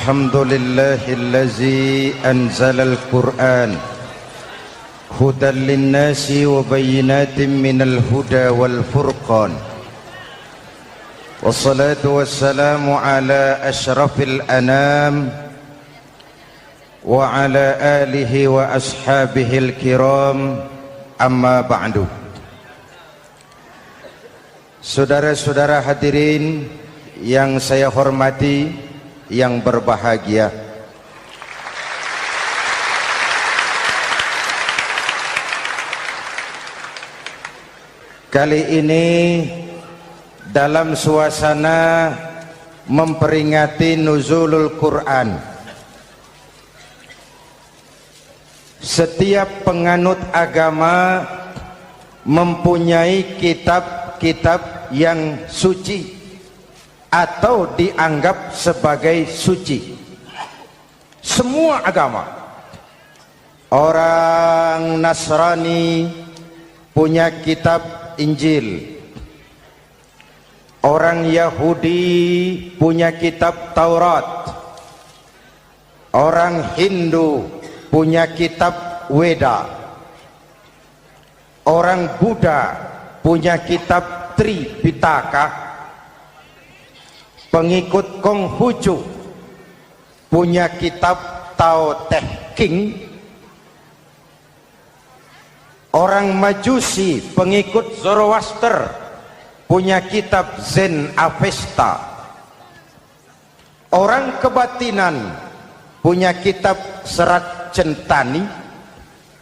Alhamdulillahillazi anzalal Qur'an hudan linnasi wa bayyinatin minal huda wal furqan. Wassalatu wassalamu ala asyrafil anam wa ala alihi wa ashabihil kiram, amma ba'du. Saudara-saudara hadirin yang saya hormati, yang berbahagia, kali ini dalam suasana memperingati nuzulul Quran, setiap penganut agama mempunyai kitab-kitab yang suci atau dianggap sebagai suci. Semua agama. Orang Nasrani punya kitab Injil, orang Yahudi punya kitab Taurat, orang Hindu punya kitab Weda, orang Buddha punya kitab Tripitaka, pengikut Konghucu punya kitab Tao Te Ching, orang Majusi pengikut Zoroaster punya kitab Zen Avesta, orang kebatinan punya kitab Serat Centani,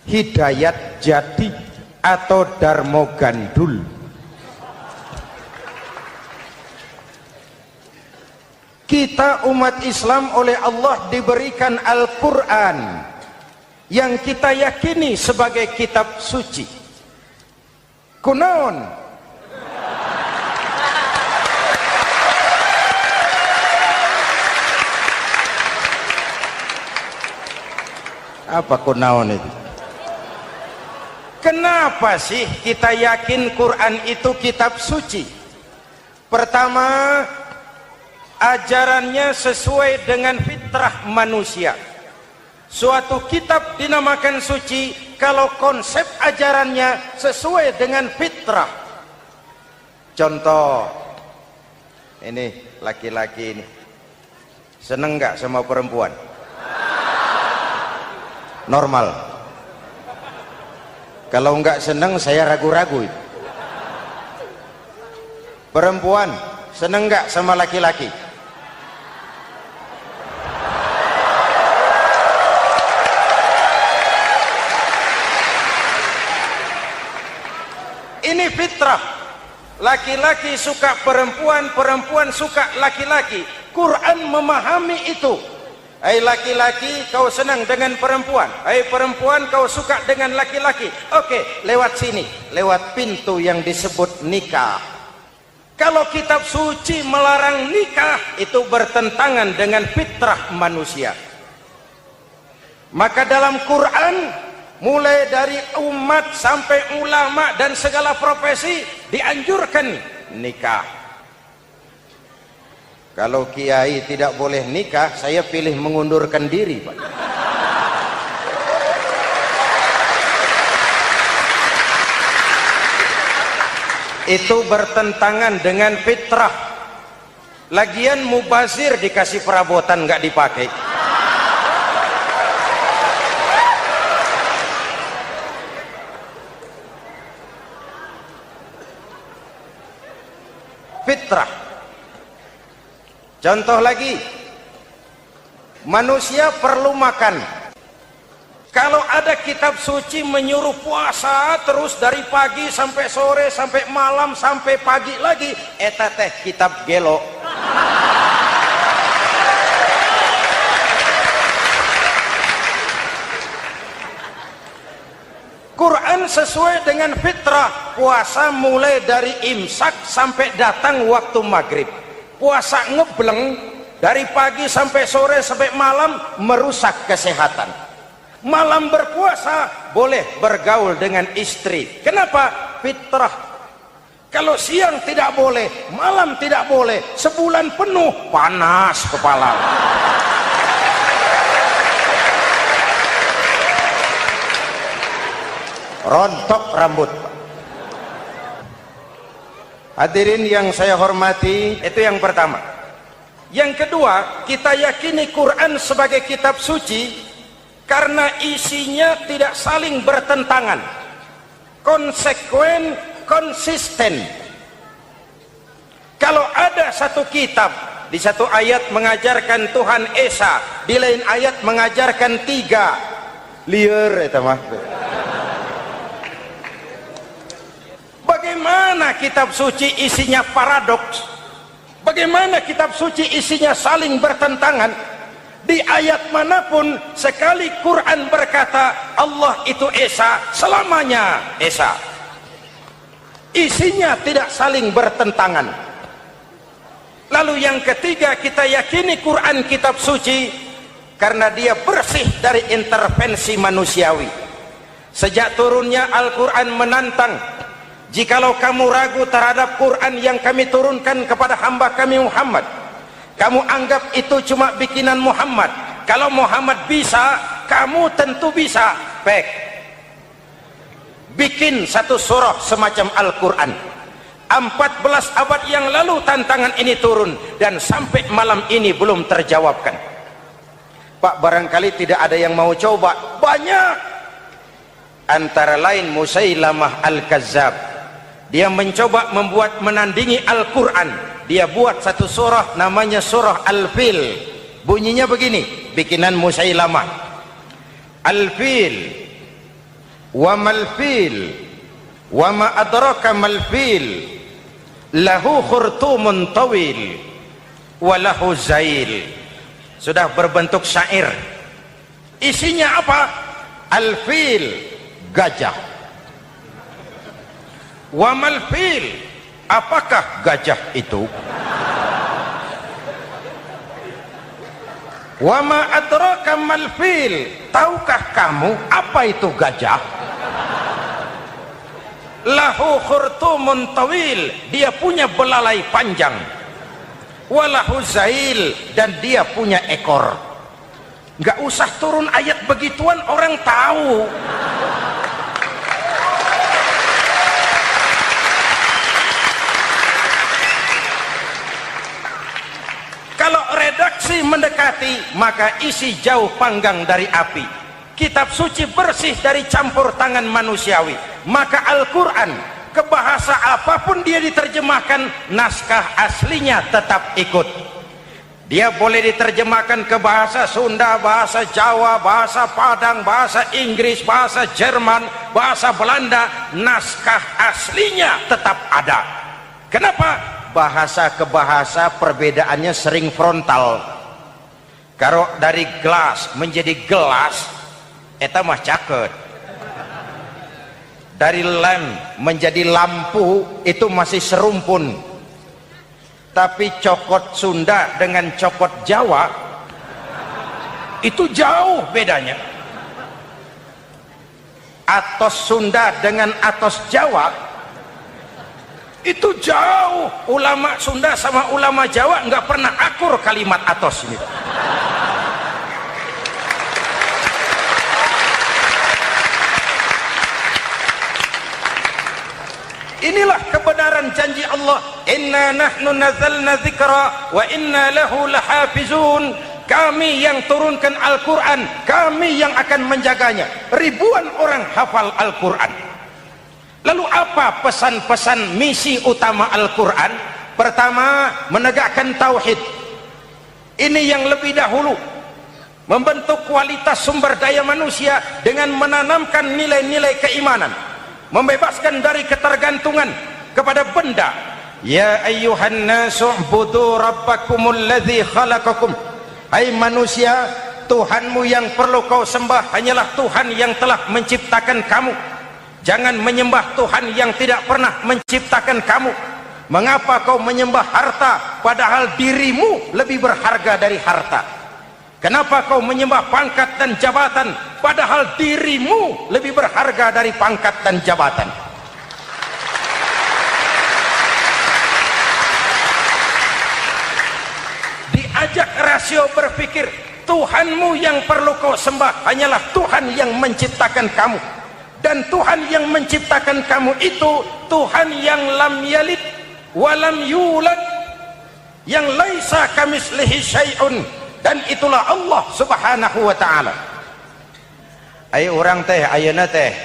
Hidayat Jati atau Darmo Gandul. Kita umat Islam oleh Allah diberikan Al-Quran yang kita yakini sebagai kitab suci. Kunaon? Apa kunaon itu? Kenapa sih kita yakin Quran itu kitab suci? Pertama, ajarannya sesuai dengan fitrah manusia. Suatu kitab dinamakan suci kalau konsep ajarannya sesuai dengan fitrah. Contoh, ini laki-laki ini seneng nggak sama perempuan? Normal. Kalau nggak seneng saya ragu-ragu. Perempuan seneng nggak sama laki-laki? Ini fitrah. Laki-laki suka perempuan, perempuan suka laki-laki. Quran memahami itu. Hai laki-laki, kau senang dengan perempuan. Hai perempuan, kau suka dengan laki-laki. Oke, lewat sini, lewat pintu yang disebut nikah. Kalau kitab suci melarang nikah, itu bertentangan dengan fitrah manusia. Maka dalam Quran, mulai dari umat sampai ulama dan segala profesi dianjurkan nikah. Kalau kiai tidak boleh nikah, saya pilih mengundurkan diri, Pak. Itu bertentangan dengan fitrah. Lagian mubazir dikasih perabotan nggak dipakai. Fitrah. Contoh lagi, manusia perlu makan. Kalau ada kitab suci menyuruh puasa terus dari pagi sampai sore sampai malam sampai pagi lagi, eta teh kitab gelo. Quran sesuai dengan fitrah. Puasa mulai dari imsak sampai datang waktu maghrib. Puasa ngebleng dari pagi sampai sore sampai malam merusak kesehatan. Malam berpuasa boleh bergaul dengan istri. Kenapa? Fitrah. Kalau siang tidak boleh, malam tidak boleh, sebulan penuh panas kepala. rontok rambut. Hadirin yang saya hormati, itu yang pertama. Yang kedua, kita yakini Quran sebagai kitab suci karena isinya tidak saling bertentangan, konsekuen, konsisten. Kalau ada satu kitab, di satu ayat mengajarkan Tuhan Esa, di lain ayat mengajarkan tiga, liar itu mah. Bagaimana kitab suci isinya paradoks? Bagaimana kitab suci isinya saling bertentangan? Di ayat manapun sekali Quran berkata Allah itu Esa, selamanya Esa. Isinya tidak saling bertentangan. Lalu yang ketiga, kita yakini Quran kitab suci karena dia bersih dari intervensi manusiawi. Sejak turunnya Al-Quran menantang, jikalau kamu ragu terhadap Quran yang kami turunkan kepada hamba kami Muhammad, kamu anggap itu cuma bikinan Muhammad. Kalau Muhammad bisa, kamu tentu bisa. Bikin satu surah semacam Al-Quran. 14 abad yang lalu tantangan ini turun dan sampai malam ini belum terjawabkan. Pak, barangkali tidak ada yang mau coba. Banyak. Antara lain Musailamah Al-Kazzab. Dia mencoba membuat menandingi Al-Quran. Dia buat satu surah namanya surah Al-Fil. Bunyinya begini, bikinan Musailamah. Al-Fil wa mal-fil wa ma adraka mal-fil lahu khurtumun tawil wa lahu zail. Sudah berbentuk syair. Isinya apa? Al-Fil, gajah. Wa mal-fil, apakah gajah itu? Wa ma adraka mal-fil, tahukah kamu apa itu gajah? Lahu khurtumun tawil, dia punya belalai panjang. Walahu zail, dan dia punya ekor. Nggak usah turun ayat begituan, orang tahu. Kalau redaksi mendekati, maka isi jauh panggang dari api. Kitab suci bersih dari campur tangan manusiawi. Maka Al-Quran, ke bahasa apapun dia diterjemahkan, naskah aslinya tetap ikut. Dia boleh diterjemahkan ke bahasa Sunda, bahasa Jawa, bahasa Padang, bahasa Inggris, bahasa Jerman, bahasa Belanda, naskah aslinya tetap ada. Kenapa? Bahasa ke bahasa perbedaannya sering frontal. Kalau dari gelas menjadi gelas, eta mah caket. Dari lamp menjadi lampu, itu masih serumpun. Tapi cokot Sunda dengan cokot Jawa itu jauh bedanya. Atos Sunda dengan atos Jawa itu jauh. Ulama Sunda sama ulama Jawa nggak pernah akur kalimat atos ini. Inilah kebenaran janji Allah, inna nahnu nazzalna dzikra wa inna lahu lahafizun. Kami yang turunkan Al-Quran, kami yang akan menjaganya. Ribuan orang hafal Al-Quran. Lalu apa pesan-pesan misi utama Al-Quran? Pertama, menegakkan tauhid. Ini yang lebih dahulu. Membentuk kualitas sumber daya manusia dengan menanamkan nilai-nilai keimanan. Membebaskan dari ketergantungan kepada benda. Ya ayyuhan nasu ubudu rabbakumul ladzi khalaqakum. Hai manusia, Tuhanmu yang perlu kau sembah hanyalah Tuhan yang telah menciptakan kamu. Jangan menyembah Tuhan yang tidak pernah menciptakan kamu. Mengapa kau menyembah harta padahal dirimu lebih berharga dari harta? Kenapa kau menyembah pangkat dan jabatan padahal dirimu lebih berharga dari pangkat dan jabatan? Diajak rasio berpikir, Tuhanmu yang perlu kau sembah hanyalah Tuhan yang menciptakan kamu. Dan Tuhan yang menciptakan kamu itu Tuhan yang lam yalid walam yulad, yang laisa kamislihi syai'un, dan itulah Allah subhanahu wa ta'ala. Ayo orang teh, ayeuna teh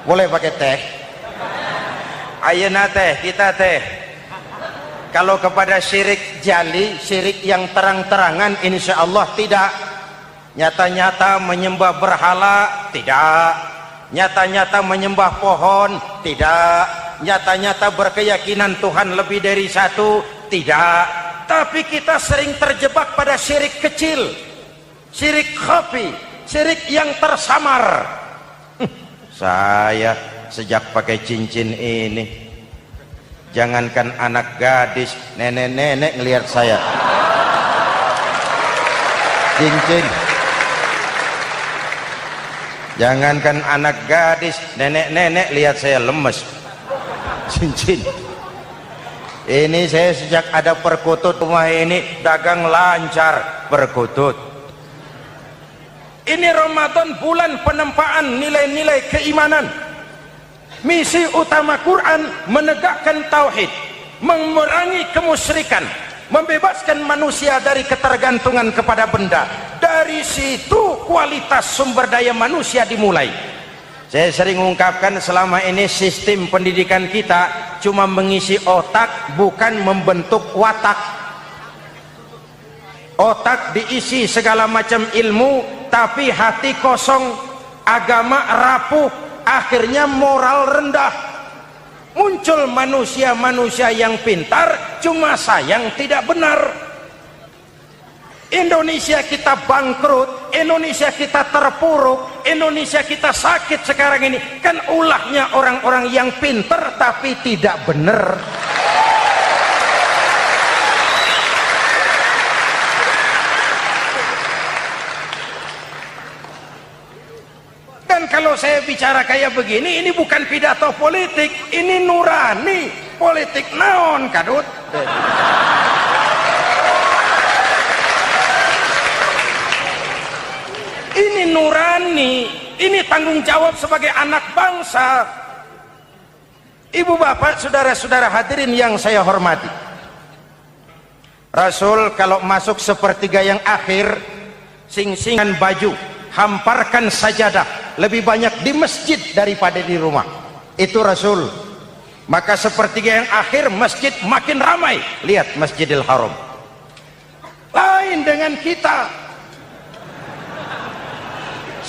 boleh pakai teh, ayeuna teh kita teh kalau kepada syirik jali, syirik yang terang-terangan, insya Allah tidak. Nyata-nyata menyembah berhala, tidak. Nyata-nyata menyembah pohon, tidak. Nyata-nyata berkeyakinan Tuhan lebih dari satu, tidak. Tapi kita sering terjebak pada syirik kecil, syirik khafi, syirik yang tersamar. Saya sejak pakai cincin ini, jangankan anak gadis, nenek-nenek ngelihat saya cincin. Jangankan anak gadis, nenek-nenek lihat saya lemes cincin. Ini saya sejak ada perkutut rumah ini dagang lancar perkutut. Ini Ramadan bulan penempaan nilai-nilai keimanan. Misi utama Quran menegakkan tauhid, memerangi kemusyrikan, membebaskan manusia dari ketergantungan kepada benda. Dari situ kualitas sumber daya manusia dimulai. Saya sering mengungkapkan selama ini sistem pendidikan kita cuma mengisi otak, bukan membentuk watak. Otak diisi segala macam ilmu, tapi hati kosong, agama rapuh, akhirnya moral rendah. Muncul manusia-manusia yang pintar, cuma sayang tidak benar. Indonesia kita bangkrut, Indonesia kita terpuruk, Indonesia kita sakit sekarang ini kan ulahnya orang-orang yang pintar tapi tidak benar. Dan kalau saya bicara kayak begini, ini bukan pidato politik, ini nurani. Politik naon kadut. Ini nurani, ini tanggung jawab sebagai anak bangsa. Ibu bapak, saudara-saudara hadirin yang saya hormati, Rasul kalau masuk sepertiga yang akhir, sing-singan baju, hamparkan sajadah, lebih banyak di masjid daripada di rumah. Itu Rasul. Maka sepertiga yang akhir masjid makin ramai. Lihat Masjidil Haram. Lain dengan kita.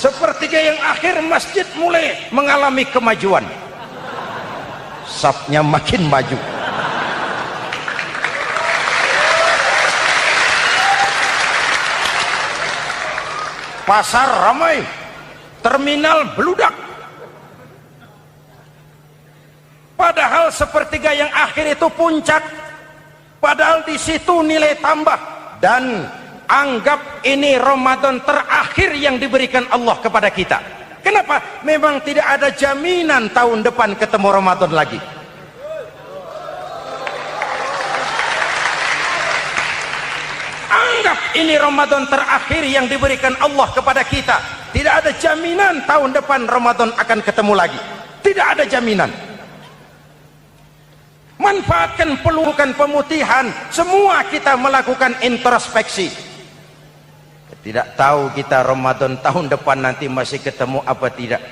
Sepertiga yang akhir masjid mulai mengalami kemajuan. Safnya makin maju. Pasar ramai, terminal beludak. Padahal sepertiga yang akhir itu puncak. Padahal di situ nilai tambah. Dan anggap ini Ramadan terakhir yang diberikan Allah kepada kita. Kenapa? Memang tidak ada jaminan tahun depan ketemu Ramadan lagi. Anggap ini Ramadan terakhir yang diberikan Allah kepada kita. Tidak ada jaminan tahun depan Ramadan akan ketemu lagi. Tidak ada jaminan. Manfaatkan pelukan pemutihan. Semua kita melakukan introspeksi. Tidak tahu kita Ramadan tahun depan nanti masih ketemu apa tidak.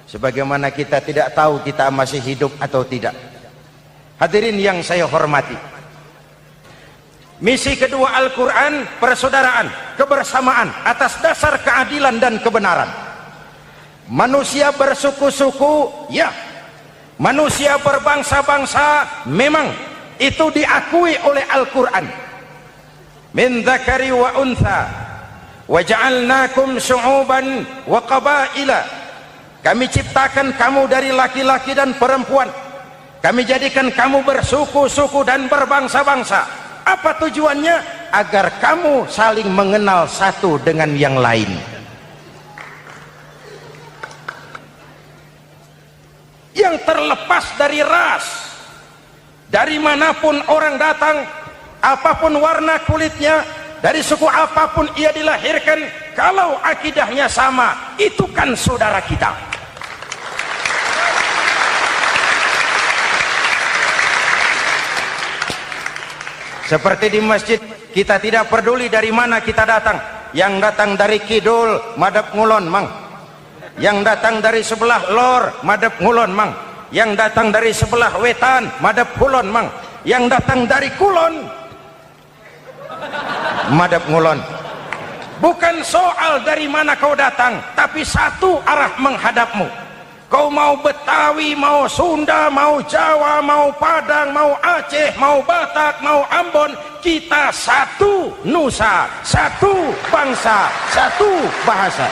Sebagaimana kita tidak tahu kita masih hidup atau tidak. Hadirin yang saya hormati, misi kedua Al-Quran, persaudaraan, kebersamaan atas dasar keadilan dan kebenaran. Manusia bersuku-suku, ya. Manusia berbangsa-bangsa, memang itu diakui oleh Al-Quran. Min dzakari wa untha waja'alnakum syu'uban wa qabaila. Kami ciptakan kamu dari laki-laki dan perempuan. Kami jadikan kamu bersuku-suku dan berbangsa-bangsa. Apa tujuannya? Agar kamu saling mengenal satu dengan yang lain. Yang terlepas dari ras, dari manapun orang datang, apapun warna kulitnya, dari suku apapun ia dilahirkan, kalau akidahnya sama, itu kan saudara kita. Seperti di masjid, kita tidak peduli dari mana kita datang. Yang datang dari kidul, madep ngulon mang. Yang datang dari sebelah lor, madep ngulon mang. Yang datang dari sebelah wetan, madep kulon mang. Yang datang dari kulon, madep ngulon. Bukan soal dari mana kau datang, tapi satu arah menghadapmu. Kau mau Betawi, mau Sunda, mau Jawa, mau Padang, mau Aceh, mau Batak, mau Ambon, kita satu nusa, satu bangsa, satu bahasa.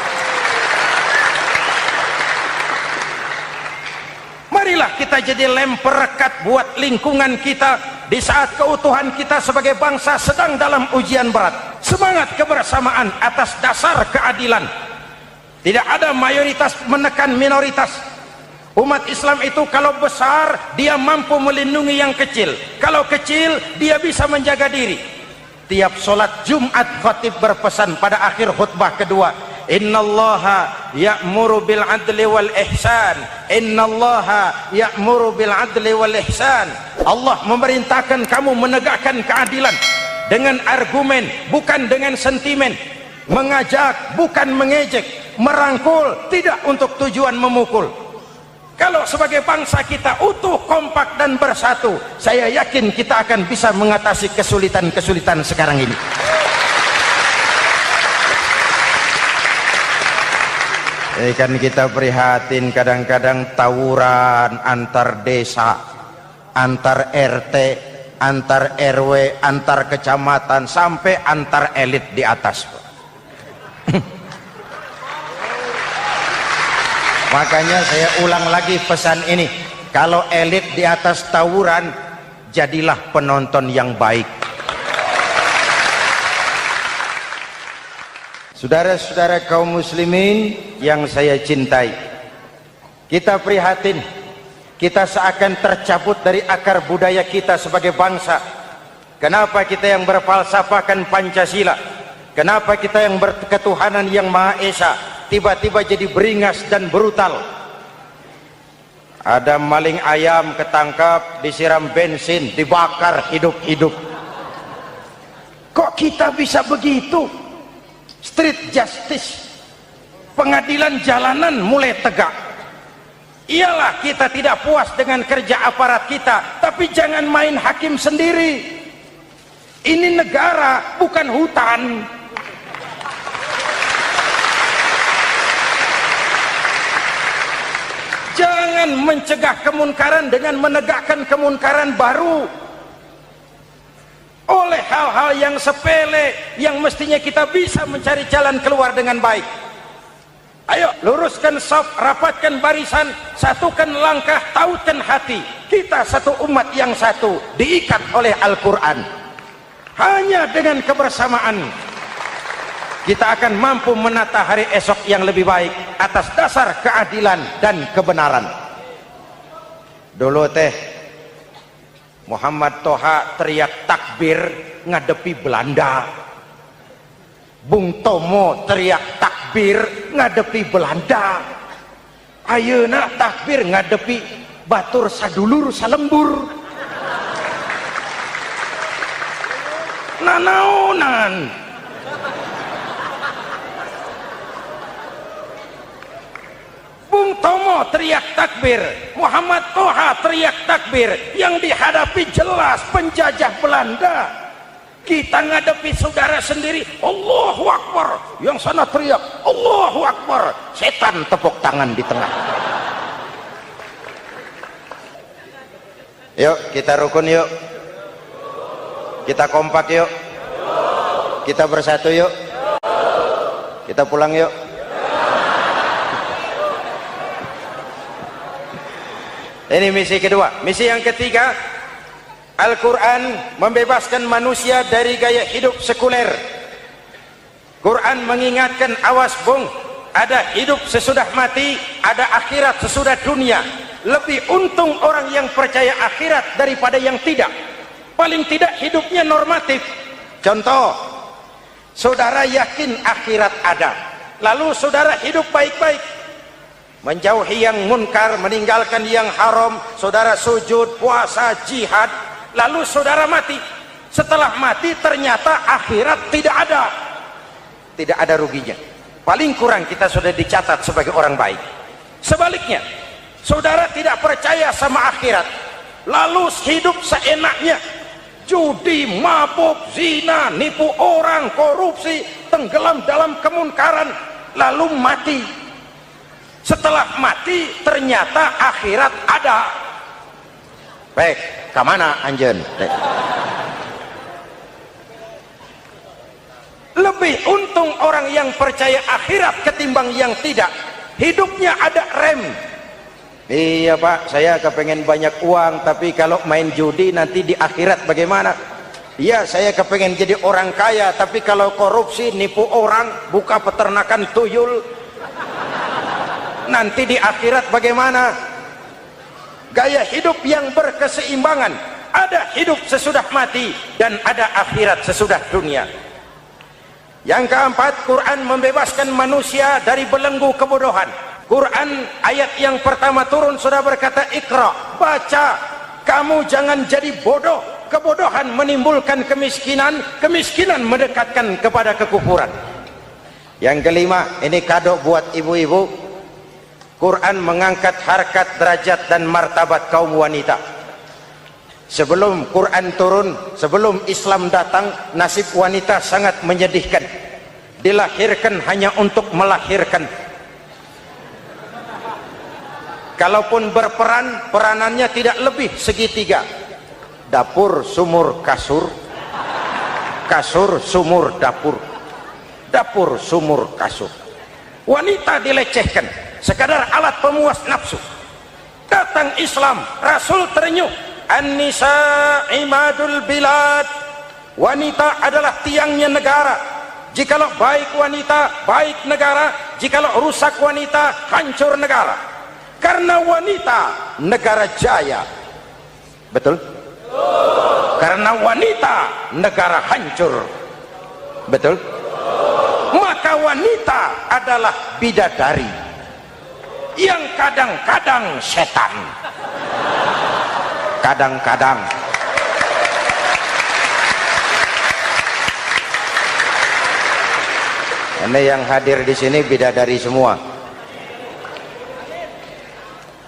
Marilah kita jadi lem perekat buat lingkungan kita di saat keutuhan kita sebagai bangsa sedang dalam ujian berat. Semangat kebersamaan atas dasar keadilan. Tidak ada mayoritas menekan minoritas. Umat Islam itu kalau besar, dia mampu melindungi yang kecil. Kalau kecil, dia bisa menjaga diri. Tiap solat Jumat khatib berpesan pada akhir khutbah kedua, innallaha ya'muru bil adli wal ihsan. Innallaha ya'muru bil adli wal ihsan. Allah memerintahkan kamu menegakkan keadilan dengan argumen, bukan dengan sentimen. Mengajak, bukan mengejek. Merangkul, tidak untuk tujuan memukul. Kalau sebagai bangsa kita utuh, kompak dan bersatu, saya yakin kita akan bisa mengatasi kesulitan-kesulitan sekarang ini. Kan kita prihatin kadang-kadang tawuran antar desa, antar RT, antar RW, antar kecamatan, sampai antar elit di atas. Makanya saya ulang lagi pesan ini, kalau elit di atas tawuran, jadilah penonton yang baik. Saudara-saudara kaum muslimin yang saya cintai, kita prihatin, kita seakan tercabut dari akar budaya kita sebagai bangsa. Kenapa kita yang berfalsafahkan Pancasila, kenapa kita yang berketuhanan yang Maha Esa tiba-tiba jadi beringas dan brutal? Ada maling ayam ketangkap, disiram bensin, dibakar hidup-hidup. Kok kita bisa begitu? Street justice, pengadilan jalanan mulai tegak. Iyalah kita tidak puas dengan kerja aparat kita, tapi jangan main hakim sendiri. Ini negara, bukan hutan. Jangan mencegah kemunkaran dengan menegakkan kemunkaran baru. Oleh hal-hal yang sepele yang mestinya kita bisa mencari jalan keluar dengan baik. Ayo luruskan saf, rapatkan barisan, satukan langkah, tautkan hati. Kita satu umat yang satu, diikat oleh Al-Quran. Hanya dengan kebersamaan kita akan mampu menata hari esok yang lebih baik atas dasar keadilan dan kebenaran. Dulu Muhammad Toha teriak takbir ngadepi Belanda. Bung Tomo teriak takbir ngadepi Belanda. Ayeuna takbir ngadepi batur sadulur salembur. Nanaonan. Bung Tomo teriak takbir, Muhammad Toha teriak takbir, yang dihadapi jelas penjajah Belanda. Kita ngadepi saudara sendiri, Allahu Akbar, yang sana teriak Allahu Akbar, setan tepuk tangan di tengah. Yuk kita rukun, yuk kita kompak, yuk kita bersatu, yuk kita pulang, yuk. Ini misi kedua. Misi yang ketiga, Al-Quran membebaskan manusia dari gaya hidup sekuler. Quran mengingatkan, awas bung, ada hidup sesudah mati, ada akhirat sesudah dunia. Lebih untung orang yang percaya akhirat daripada yang tidak. Paling tidak hidupnya normatif. Contoh, saudara yakin akhirat ada, lalu saudara hidup baik-baik, menjauhi yang munkar, meninggalkan yang haram, saudara sujud, puasa, jihad, lalu saudara mati. Setelah mati ternyata akhirat tidak ada. Tidak ada ruginya. Paling kurang kita sudah dicatat sebagai orang baik. Sebaliknya, saudara tidak percaya sama akhirat, lalu hidup seenaknya, judi, mabuk, zina, nipu orang, korupsi, tenggelam dalam kemunkaran, lalu mati. Setelah mati ternyata akhirat ada. Baik, kemana anjen? Lebih untung orang yang percaya akhirat ketimbang yang tidak. Hidupnya ada rem. Iya Pak, saya kepengen banyak uang, tapi kalau main judi nanti di akhirat bagaimana? Iya, saya kepengen jadi orang kaya, tapi kalau korupsi, nipu orang, buka peternakan tuyul, nanti di akhirat bagaimana? Gaya hidup yang berkeseimbangan. Ada hidup sesudah mati dan ada akhirat sesudah dunia. Yang keempat, Quran membebaskan manusia dari belenggu kebodohan. Quran ayat yang pertama turun sudah berkata, Iqra, baca, kamu jangan jadi bodoh. Kebodohan menimbulkan kemiskinan, kemiskinan mendekatkan kepada kekufuran. Yang kelima, ini kado buat ibu-ibu, Quran mengangkat harkat, derajat dan martabat kaum wanita. Sebelum Quran turun, sebelum Islam datang, nasib wanita sangat menyedihkan. Dilahirkan hanya untuk melahirkan. Kalaupun berperan, peranannya tidak lebih segitiga. Dapur, sumur, kasur. Kasur, sumur, dapur. Dapur, sumur, kasur. Wanita dilecehkan, sekadar alat pemuas nafsu. Datang Islam, Rasul terenyuh. An-nisa imadul bilad. Wanita adalah tiangnya negara. Jikalau baik wanita, baik negara. Jikalau rusak wanita, hancur negara. Karena wanita, negara jaya. Betul? Karena wanita, negara hancur. Betul? Maka wanita adalah bidadari yang kadang-kadang setan. Kadang-kadang. Ini yang hadir di sini bidadari semua.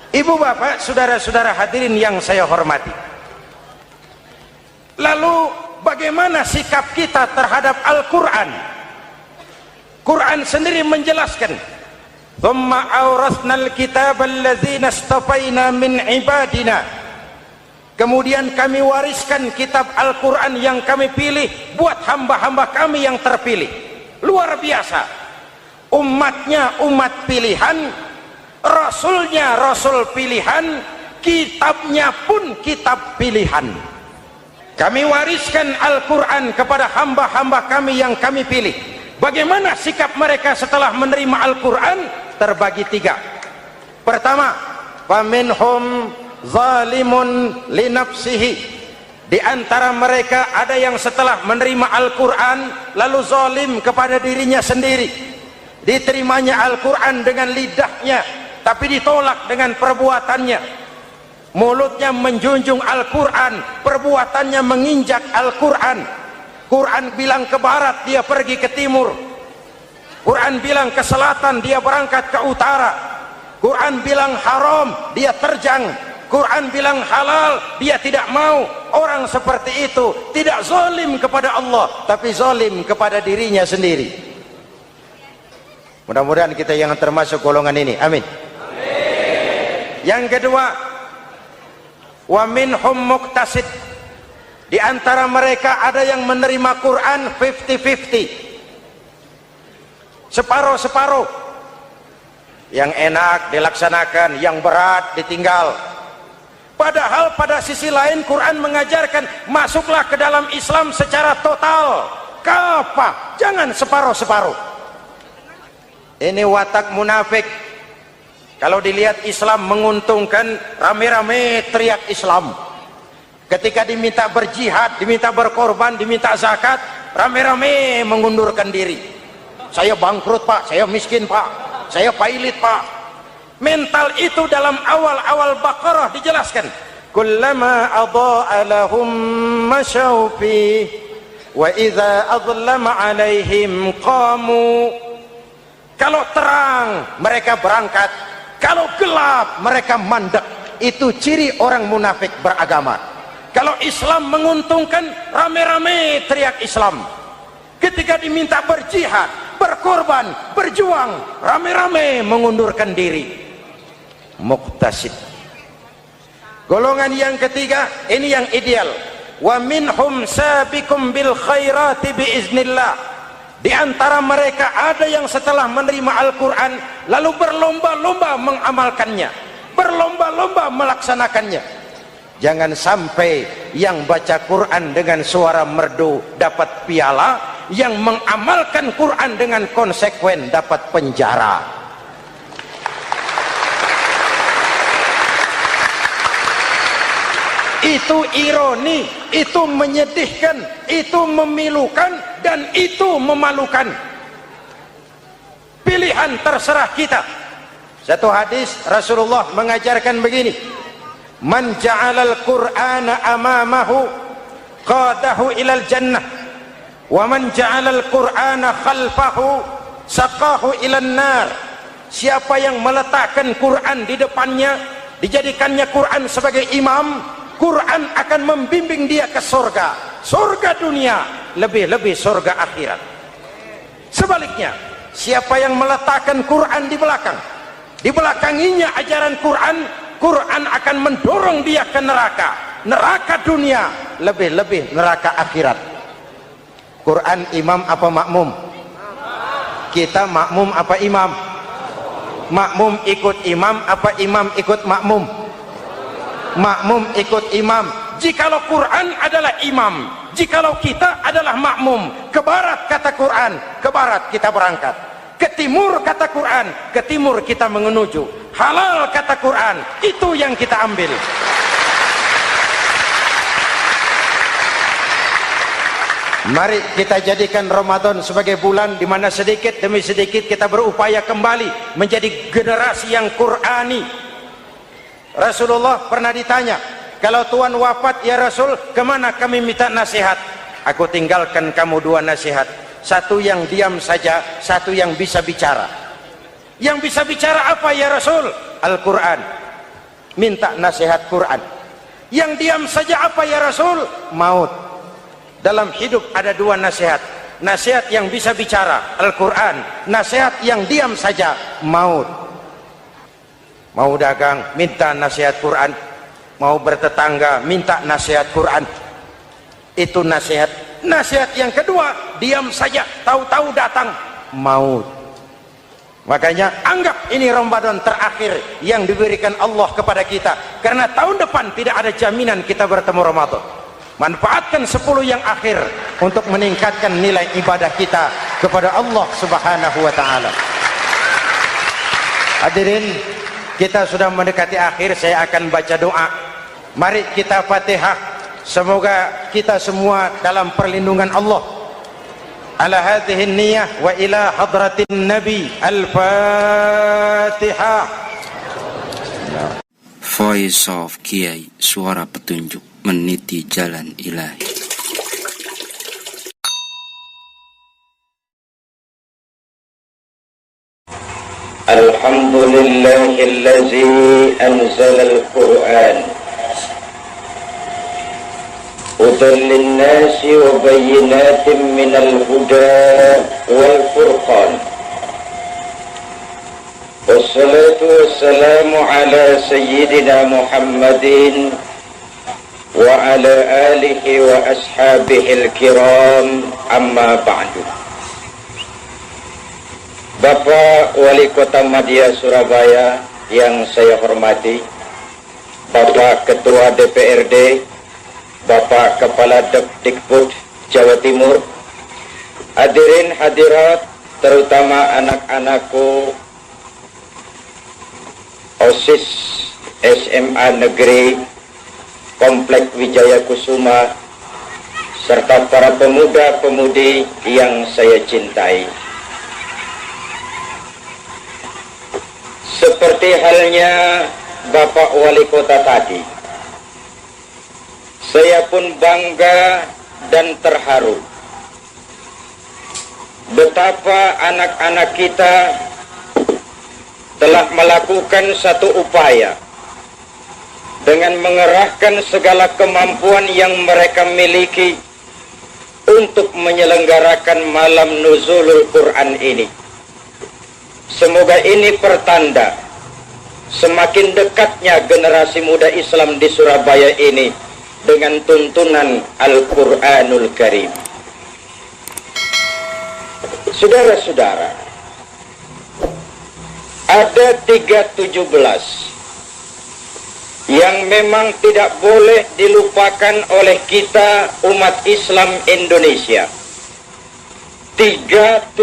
Ibu bapak, saudara-saudara hadirin yang saya hormati. Lalu bagaimana sikap kita terhadap Al-Quran? Quran sendiri menjelaskan, "Tsumma awrasnal kitaba alladzina istafaina min ibadina." Kemudian kami wariskan kitab Al-Quran yang kami pilih buat hamba-hamba kami yang terpilih. Luar biasa. Umatnya umat pilihan, Rasulnya Rasul pilihan, kitabnya pun kitab pilihan. Kami wariskan Al-Quran kepada hamba-hamba kami yang kami pilih. Bagaimana sikap mereka setelah menerima Al-Quran? Terbagi tiga. Pertama, faminhum zalimun linafsihi. Di antara mereka ada yang setelah menerima Al-Quran lalu zalim kepada dirinya sendiri. Diterimanya Al-Quran dengan lidahnya, tapi ditolak dengan perbuatannya. Mulutnya menjunjung Al-Quran, perbuatannya menginjak Al-Quran. Quran bilang ke barat, dia pergi ke timur. Quran bilang ke selatan, dia berangkat ke utara. Quran bilang haram, dia terjang. Quran bilang halal, dia tidak mau. Orang seperti itu tidak zalim kepada Allah, tapi zalim kepada dirinya sendiri. Mudah-mudahan kita yang termasuk golongan ini. Amin. Yang kedua, wa minhum muqtasid. Di antara mereka ada yang menerima Quran 50-50. Separuh-separuh. Yang enak dilaksanakan, yang berat ditinggal. Padahal pada sisi lain Quran mengajarkan masuklah ke dalam Islam secara total. Kafah, jangan separuh-separuh. Ini watak munafik. Kalau dilihat Islam menguntungkan, rame-rame teriak Islam. Ketika diminta berjihad, diminta berkorban, diminta zakat, rame-rame mengundurkan diri. Saya bangkrut Pak, saya miskin Pak, saya pailit Pak. Mental itu dalam awal-awal Baqarah dijelaskan. kullama adha'a lahum mashaw fi wa idza adlama alaihim qamu. Kalau terang mereka berangkat, kalau gelap mereka mandek. Itu ciri orang munafik beragama. Kalau Islam menguntungkan, rame-rame teriak Islam. Ketika diminta berjihad, berkorban, berjuang, rame-rame mengundurkan diri. Muqtasid. Golongan yang ketiga, ini yang ideal. Wa minhum sabiqum bil khairati biiznillah. Di antara mereka ada yang setelah menerima Al-Quran lalu berlomba-lomba mengamalkannya, berlomba-lomba melaksanakannya. Jangan sampai yang baca Quran dengan suara merdu dapat piala, yang mengamalkan Quran dengan konsekuen dapat penjara. Itu ironi, itu menyedihkan, itu memilukan, dan itu memalukan. Pilihan terserah kita. Satu hadis Rasulullah mengajarkan begini: man ja'alal Qur'ana amamahu qadahu ilal jannah, wa man ja'alal Qur'ana khalfahu saqahu ilan nar. Siapa yang meletakkan Quran di depannya, dijadikannya Quran sebagai imam, Quran akan membimbing dia ke surga, surga dunia, lebih-lebih surga akhirat. Sebaliknya, siapa yang meletakkan Quran di belakang, dibelakanginya ajaran Quran, Quran akan mendorong dia ke neraka, neraka dunia, lebih-lebih neraka akhirat. Quran imam apa makmum? Kita makmum apa imam? Makmum ikut imam apa imam ikut makmum? Makmum ikut imam. Jikalau Quran adalah imam, jikalau kita adalah makmum. Ke barat kata Quran, ke barat kita berangkat. Ke timur kata Quran, ke timur kita menuju. Halal kata Quran, itu yang kita ambil. Mari kita jadikan Ramadan sebagai bulan di mana sedikit demi sedikit kita berupaya kembali menjadi generasi yang Qurani. Rasulullah pernah ditanya, kalau Tuhan wafat ya Rasul, kemana kami minta nasihat? Aku tinggalkan kamu dua nasihat, satu yang diam saja, satu yang bisa bicara. Yang bisa bicara apa ya Rasul? Al-Quran. Minta nasihat Quran. Yang diam saja apa ya Rasul? Maut. Dalam hidup ada dua nasihat, nasihat yang bisa bicara Al-Quran, nasihat yang diam saja maut. Mau dagang, minta nasihat Quran. Mau bertetangga, minta nasihat Quran. Itu nasihat. Nasihat yang kedua, diam saja, tahu-tahu datang maut. Makanya anggap ini Ramadan terakhir yang diberikan Allah kepada kita, karena tahun depan tidak ada jaminan kita bertemu Ramadan. Manfaatkan 10 yang akhir untuk meningkatkan nilai ibadah kita kepada Allah Subhanahu wa ta'ala. Hadirin, kita sudah mendekati akhir, saya akan baca doa. Mari kita Fatihah. Semoga kita semua dalam perlindungan Allah. Ala hadhihi niyah wa ila hadratin Nabi. Al-Fatihah. Voice of Kiai, suara petunjuk meniti jalan ilahi. Alhamdulillahillazi anzalal Qur'an hudan linnasi wa bayyinatin minal huda wal furqan. Wassalatu wassalamu ala sayyidina Muhammadin wa ala alihi wa ashabihil kiram, amma ba'du. Bapak Wali Kota Madya Surabaya yang saya hormati, Bapak Ketua DPRD, Bapak Kepala Depdikbud Jawa Timur, hadirin hadirat, terutama anak-anakku OSIS SMA Negeri Komplek Wijaya Kusuma, serta para pemuda-pemudi yang saya cintai. Seperti halnya Bapak Wali Kota tadi, Saya pun bangga dan terharu betapa anak-anak kita telah melakukan satu upaya dengan mengerahkan segala kemampuan yang mereka miliki untuk menyelenggarakan malam nuzulul Quran ini. Semoga ini pertanda semakin dekatnya generasi muda Islam di Surabaya ini dengan tuntunan Al-Quranul Karim. Saudara-saudara, ada 317 yang memang tidak boleh dilupakan oleh kita umat Islam Indonesia. 317.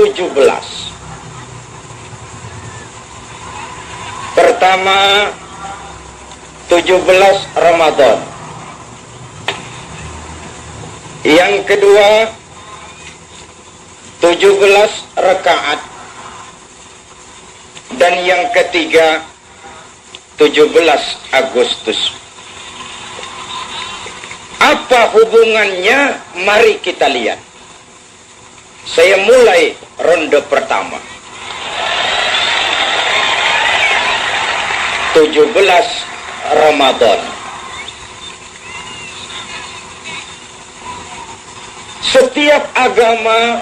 Pertama, 17 Ramadan. Yang kedua, 17 rakaat. Dan yang ketiga, 17 Agustus. Apa hubungannya? Mari kita lihat. Saya mulai ronde pertama. 17 Ramadan. Setiap agama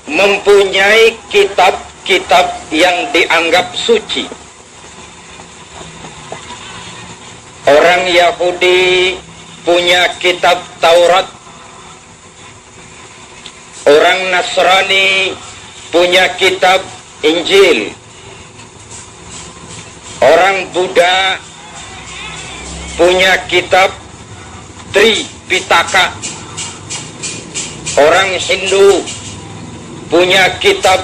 mempunyai kitab-kitab yang dianggap suci. Orang Yahudi punya kitab Taurat. Orang Nasrani punya kitab Injil. Orang Buddha punya kitab Tripitaka. Orang Hindu punya kitab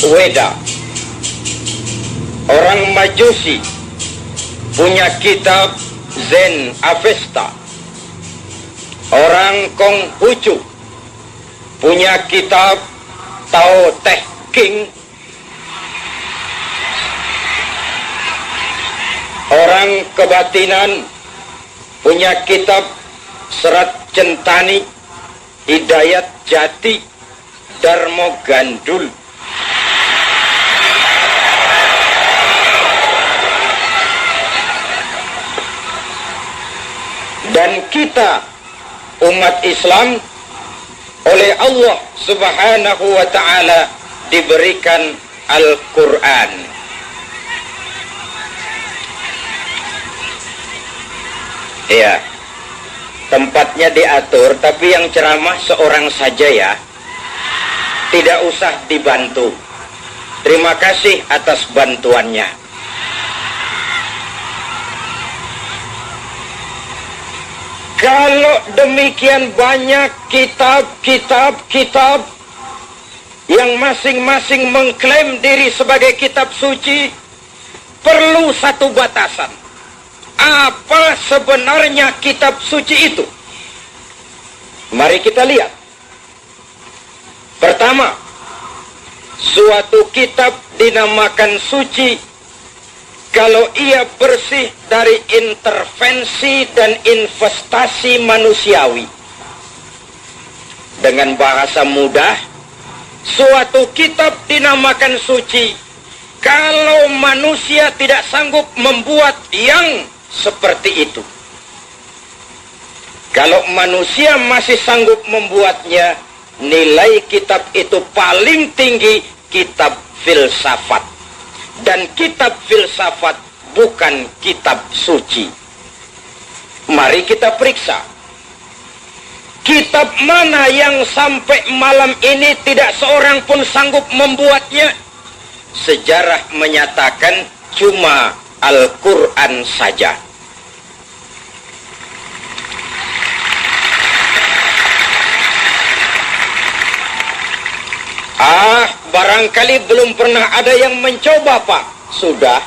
Weda. Orang Majusi punya kitab Zen Avesta. Orang Konghucu punya kitab Tao Te King. Orang kebatinan punya kitab Serat Centani, Hidayat Jati, Darmo Gandul. Dan kita umat Islam oleh Allah Subhanahu wa ta'ala diberikan Al-Quran. Ya, tempatnya diatur, tapi yang ceramah seorang saja ya. Tidak usah dibantu. Terima kasih atas bantuannya. Kalau demikian banyak kitab yang masing-masing mengklaim diri sebagai kitab suci, perlu satu batasan. Apa sebenarnya kitab suci itu? Mari kita lihat. Pertama, suatu kitab dinamakan suci kalau ia bersih dari intervensi dan investasi manusiawi. Dengan bahasa mudah, suatu kitab dinamakan suci kalau manusia tidak sanggup membuat yang seperti itu. Kalau manusia masih sanggup membuatnya, nilai kitab itu paling tinggi kitab filsafat. Dan kitab filsafat bukan kitab suci. Mari kita periksa. Kitab mana yang sampai malam ini tidak seorang pun sanggup membuatnya? Sejarah menyatakan cuma Al-Quran saja. Barangkali belum pernah ada yang mencoba, Pak. Sudah.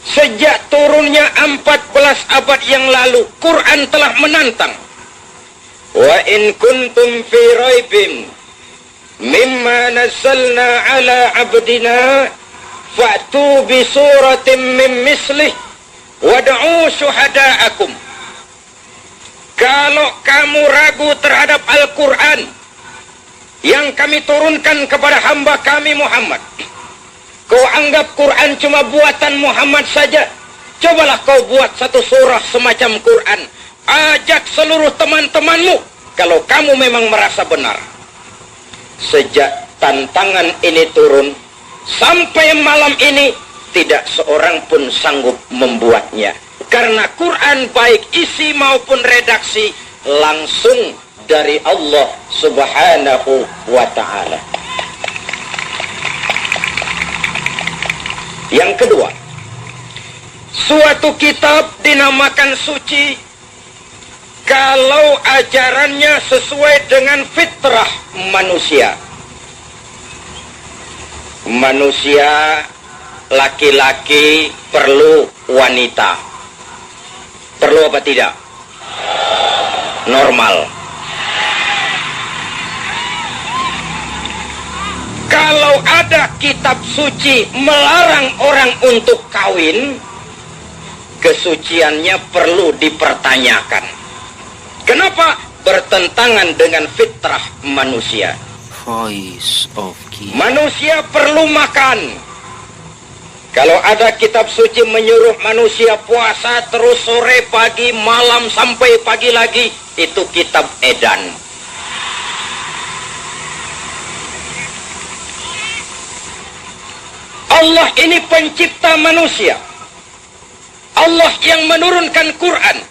Sejak turunnya 14 abad yang lalu, Quran telah menantang. Wa in kuntum fi raibin mimma nazzalna ala abdina fa'tu bi suratin min mislih wad'u syuhada'akum Kalau kamu ragu terhadap Al-Quran yang kami turunkan kepada hamba kami Muhammad, kau anggap Quran cuma buatan Muhammad saja, cobalah kau buat satu surah semacam Quran. Ajak seluruh teman-temanmu kalau kamu memang merasa benar. Sejak tantangan ini turun sampai malam ini, tidak seorang pun sanggup membuatnya. Karena Quran baik isi maupun redaksi langsung dari Allah Subhanahu wa ta'ala. Yang kedua, suatu kitab dinamakan suci kalau ajarannya sesuai dengan fitrah manusia. Manusia laki-laki perlu wanita. Perlu apa tidak? Normal. Kalau ada kitab suci melarang orang untuk kawin, kesuciannya perlu dipertanyakan. Kenapa? Bertentangan dengan fitrah manusia. Voice of Kiai. Manusia perlu makan. Kalau ada kitab suci menyuruh manusia puasa terus sore, pagi, malam sampai pagi lagi, itu kitab edan. Allah ini pencipta manusia. Allah yang menurunkan Quran.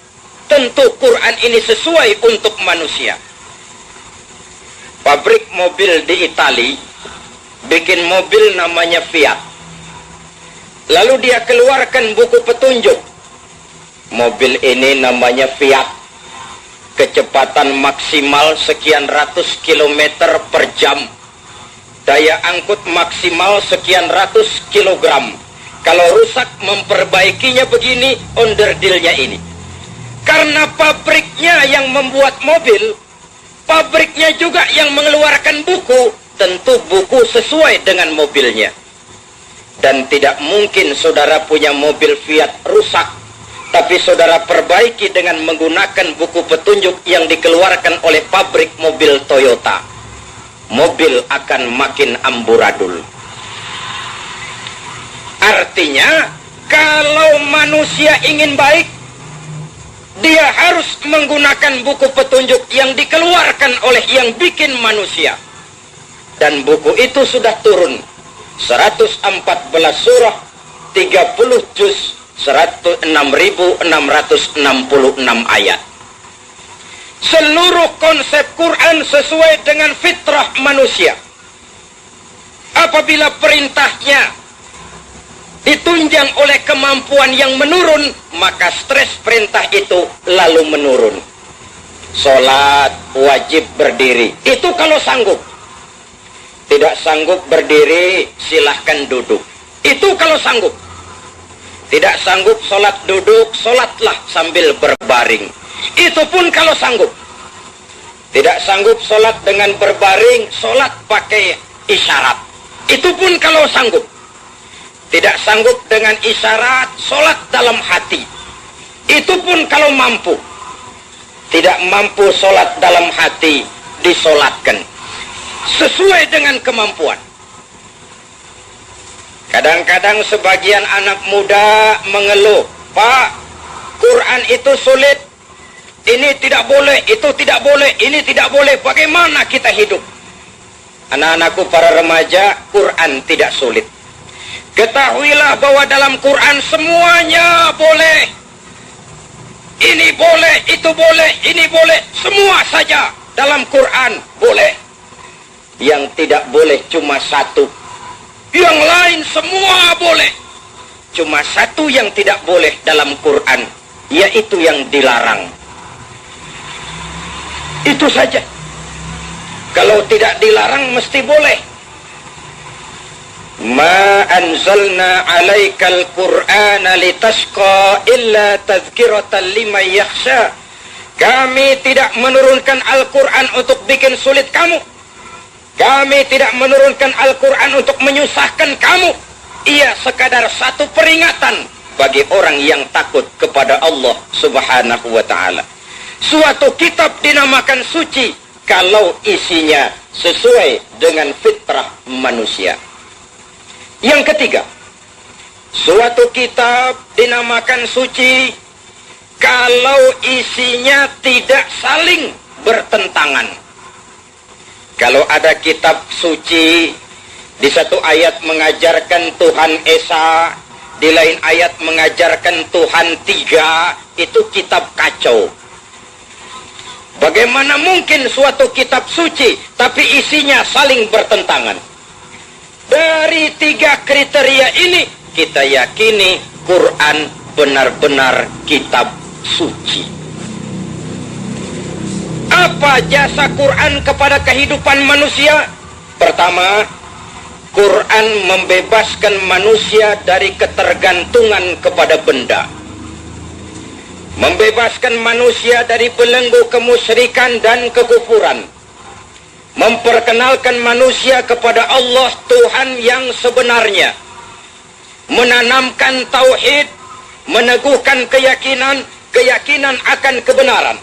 Tentu Quran ini sesuai untuk manusia. Pabrik mobil di Itali bikin mobil namanya Fiat. Lalu dia keluarkan buku petunjuk. Mobil ini namanya Fiat. Kecepatan maksimal sekian ratus kilometer per jam. Daya angkut maksimal sekian ratus kilogram. Kalau rusak memperbaikinya begini, onderdilnya ini. Karena pabriknya yang membuat mobil, pabriknya juga yang mengeluarkan buku, tentu buku sesuai dengan mobilnya. Dan tidak mungkin saudara punya mobil Fiat rusak, tapi saudara perbaiki dengan menggunakan buku petunjuk yang dikeluarkan oleh pabrik mobil Toyota. Mobil akan makin amburadul. Artinya, kalau manusia ingin baik, dia harus menggunakan buku petunjuk yang dikeluarkan oleh yang bikin manusia. Dan buku itu sudah turun. 114 surah, 30 juz, 6.666 ayat. Seluruh konsep Quran sesuai dengan fitrah manusia. Apabila perintahnya ditunjang oleh kemampuan yang menurun, maka stres perintah itu lalu menurun. Sholat wajib berdiri, itu kalau sanggup. Tidak sanggup berdiri, silahkan duduk. Itu kalau sanggup. Tidak sanggup sholat duduk, sholatlah sambil berbaring. Itu pun kalau sanggup. Tidak sanggup sholat dengan berbaring, sholat pakai isyarat. Itu pun kalau sanggup. Tidak sanggup dengan isyarat, sholat dalam hati. Itu pun kalau mampu. Tidak mampu sholat dalam hati, disolatkan. Sesuai dengan kemampuan. Kadang-kadang sebagian anak muda mengeluh, Pak, Quran itu sulit, ini tidak boleh, itu tidak boleh, ini tidak boleh, bagaimana kita hidup? Anak-anakku para remaja, Quran tidak sulit. Ketahuilah bahwa dalam Quran semuanya boleh. Ini boleh, itu boleh, ini boleh, semua saja dalam Quran boleh. Yang tidak boleh cuma satu. Yang lain semua boleh. Cuma satu yang tidak boleh dalam Quran, yaitu yang dilarang. Itu saja. Kalau tidak dilarang mesti boleh. Ma anzalna 'alaikal Qur'ana litashqa illa tadhkiratan liman yakhsha. Kami tidak menurunkan Al-Quran untuk bikin sulit kamu. Kami tidak menurunkan Al-Quran untuk menyusahkan kamu. Ia sekadar satu peringatan bagi orang yang takut kepada Allah Subhanahu wa ta'ala. Suatu kitab dinamakan suci kalau isinya sesuai dengan fitrah manusia. Yang ketiga, suatu kitab dinamakan suci kalau isinya tidak saling bertentangan. Kalau ada kitab suci, di satu ayat mengajarkan Tuhan Esa, di lain ayat mengajarkan Tuhan Tiga, itu kitab kacau. Bagaimana mungkin suatu kitab suci, tapi isinya saling bertentangan? Dari tiga kriteria ini, kita yakini Quran benar-benar kitab suci. Apa jasa Quran kepada kehidupan manusia? Pertama, Quran membebaskan manusia dari ketergantungan kepada benda. Membebaskan manusia dari belenggu kemusyrikan dan kekufuran. Memperkenalkan manusia kepada Allah Tuhan yang sebenarnya. Menanamkan tauhid, meneguhkan keyakinan akan kebenaran.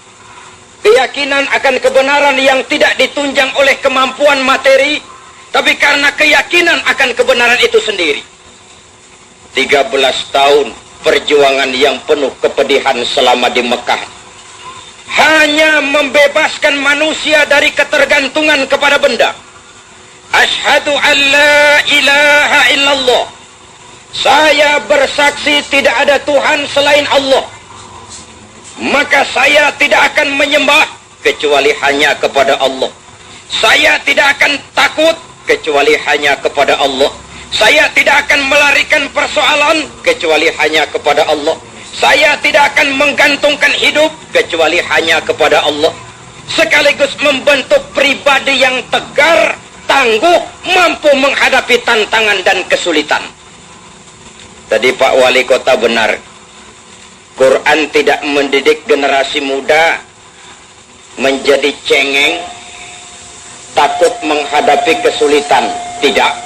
Keyakinan akan kebenaran yang tidak ditunjang oleh kemampuan materi, tapi karena keyakinan akan kebenaran itu sendiri. 13 tahun perjuangan yang penuh kepedihan selama di Mekah hanya membebaskan manusia dari ketergantungan kepada benda. Asyhadu an la ilaha illallah. Saya bersaksi tidak ada Tuhan selain Allah. Maka saya tidak akan menyembah kecuali hanya kepada Allah. Saya tidak akan takut kecuali hanya kepada Allah. Saya tidak akan melarikan persoalan kecuali hanya kepada Allah. Saya tidak akan menggantungkan hidup kecuali hanya kepada Allah. Sekaligus membentuk pribadi yang tegar, tangguh, mampu menghadapi tantangan dan kesulitan. Tadi Pak Wali Kota benar. Quran tidak mendidik generasi muda menjadi cengeng, takut menghadapi kesulitan. Tidak.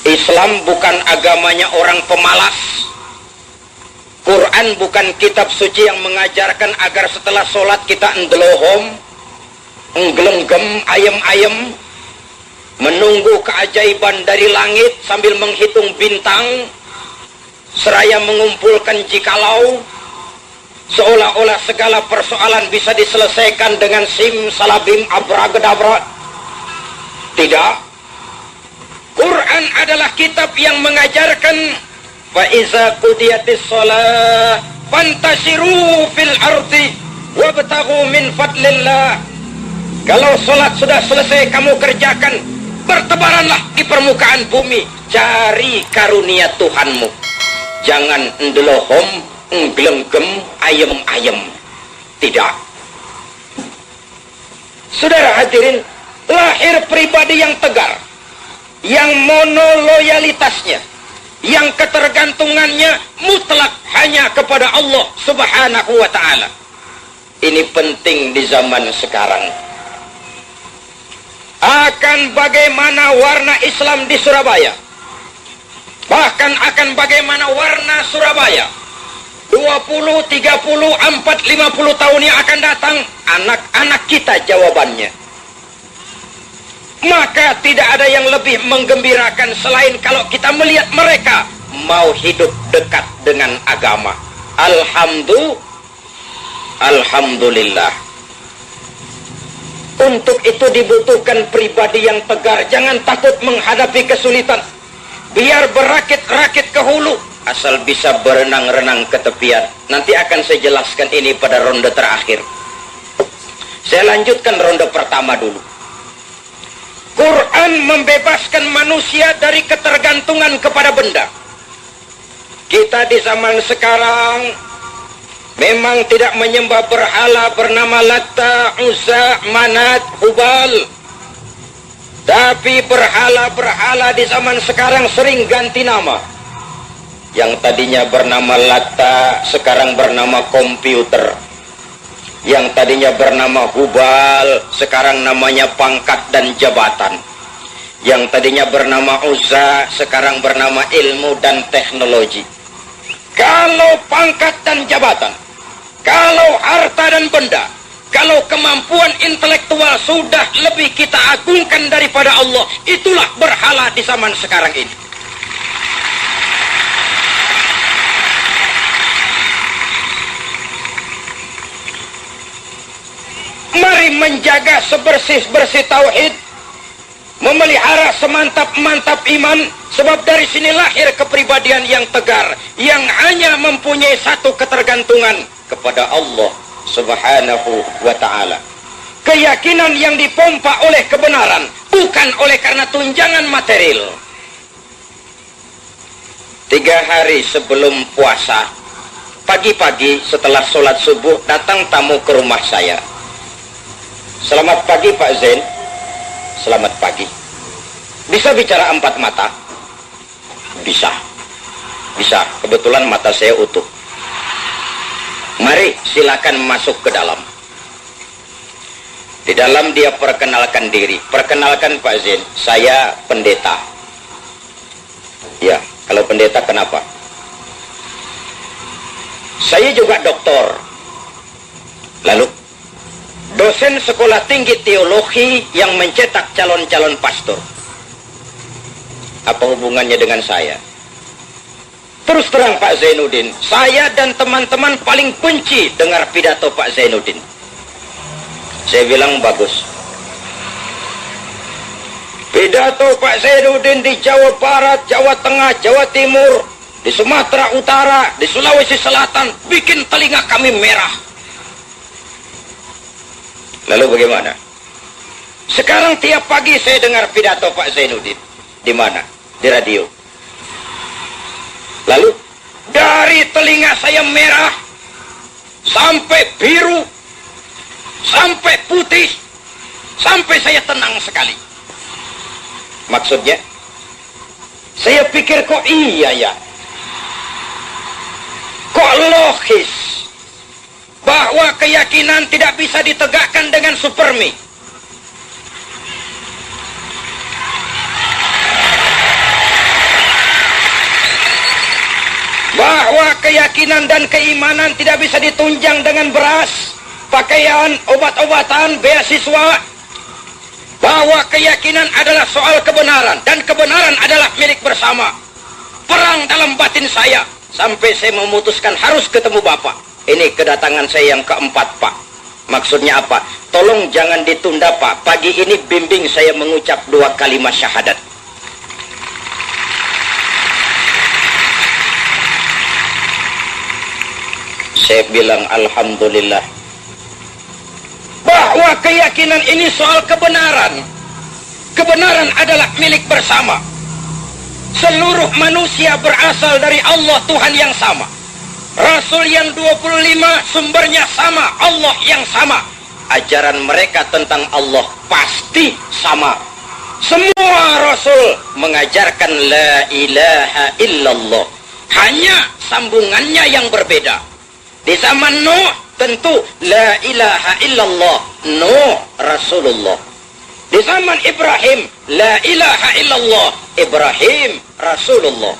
Islam bukan agamanya orang pemalas. Quran bukan kitab suci yang mengajarkan agar setelah sholat kita endelohom, enggelenggem, ayem-ayem, menunggu keajaiban dari langit sambil menghitung bintang, seraya mengumpulkan jikalau, seolah-olah segala persoalan bisa diselesaikan dengan simsalabim abracadabra. Tidak. Quran adalah kitab yang mengajarkan fa iza qudiyatis shalah fantashiru fil ardi wabtaghu min fadlillah. Kalau salat sudah selesai kamu kerjakan, bertebaranlah di permukaan bumi, cari karunia Tuhanmu. Jangan endelohom, enggelenggem, ayem-ayem. Tidak. Saudara hadirin, lahir pribadi yang tegar, yang monoloyalitasnya, yang ketergantungannya mutlak hanya kepada Allah Subhanahu wa ta'ala. Ini penting di zaman sekarang. Akan bagaimana warna Islam di Surabaya, bahkan akan bagaimana warna Surabaya 20, 30, 40, 50 tahun yang akan datang, anak-anak kita jawabannya. Maka tidak ada yang lebih menggembirakan selain kalau kita melihat mereka mau hidup dekat dengan agama. Alhamdulillah. Untuk itu dibutuhkan pribadi yang tegar. Jangan takut menghadapi kesulitan. Biar berakit-rakit ke hulu, asal bisa berenang-renang ke tepian. Nanti akan saya jelaskan ini pada ronde terakhir. Saya lanjutkan ronde pertama dulu. Quran membebaskan manusia dari ketergantungan kepada benda. Kita di zaman sekarang memang tidak menyembah berhala bernama Latta, Uzza, Manat, Hubal. Tapi berhala-berhala di zaman sekarang sering ganti nama. Yang tadinya bernama Latta, sekarang bernama komputer. Yang tadinya bernama Hubal, sekarang namanya pangkat dan jabatan. Yang tadinya bernama Uzza, sekarang bernama ilmu dan teknologi. Kalau pangkat dan jabatan, Kalau harta dan benda, kalau kemampuan intelektual sudah lebih kita agungkan daripada Allah, itulah berhala di zaman sekarang ini. Mari menjaga sebersih-bersih tauhid, memelihara semantap-mantap iman, sebab dari sini lahir kepribadian yang tegar, yang hanya mempunyai satu ketergantungan kepada Allah Subhanahu wa ta'ala. Keyakinan yang dipompa oleh kebenaran, bukan oleh karena tunjangan material. 3 hari sebelum puasa, pagi-pagi setelah sholat subuh, datang tamu ke rumah saya. Selamat pagi Pak Zain. Selamat pagi. Bisa bicara 4 mata? Bisa. Bisa, kebetulan mata saya utuh. Mari silakan masuk ke dalam. Di dalam dia perkenalkan diri. Perkenalkan Pak Zain, saya pendeta. Ya, kalau pendeta kenapa? Saya juga doktor. Lalu, dosen sekolah tinggi teologi yang mencetak calon-calon pastor. Apa hubungannya dengan saya? Terus terang Pak Zainuddin, saya dan teman-teman paling benci dengar pidato Pak Zainuddin. Saya bilang bagus. Pidato Pak Zainuddin di Jawa Barat, Jawa Tengah, Jawa Timur, di Sumatera Utara, di Sulawesi Selatan, bikin telinga kami merah. Lalu bagaimana? Sekarang tiap pagi saya dengar pidato Pak Zainuddin. Di mana? Di radio. Lalu dari telinga saya merah sampai biru sampai putih sampai saya tenang sekali. Maksudnya, saya pikir kok iya ya, kok logis bahwa keyakinan tidak bisa ditegakkan dengan supermi. Bahwa keyakinan dan keimanan tidak bisa ditunjang dengan beras, pakaian, obat-obatan, beasiswa. Bahwa keyakinan adalah soal kebenaran, dan kebenaran adalah milik bersama. Perang dalam batin saya, sampai saya memutuskan harus ketemu Bapak. Ini kedatangan saya yang keempat, Pak. Maksudnya apa? Tolong jangan ditunda, Pak. Pagi ini bimbing saya mengucap 2 kalimat syahadat. Saya bilang alhamdulillah. Bahwa keyakinan ini soal kebenaran. Kebenaran adalah milik bersama. Seluruh manusia berasal dari Allah Tuhan yang sama. Rasul yang 25 sumbernya sama, Allah yang sama. Ajaran mereka tentang Allah pasti sama. Semua Rasul mengajarkan la ilaha illallah. Hanya sambungannya yang berbeda. Di zaman Nuh tentu la ilaha illallah, Nuh Rasulullah. Di zaman Ibrahim la ilaha illallah, Ibrahim Rasulullah.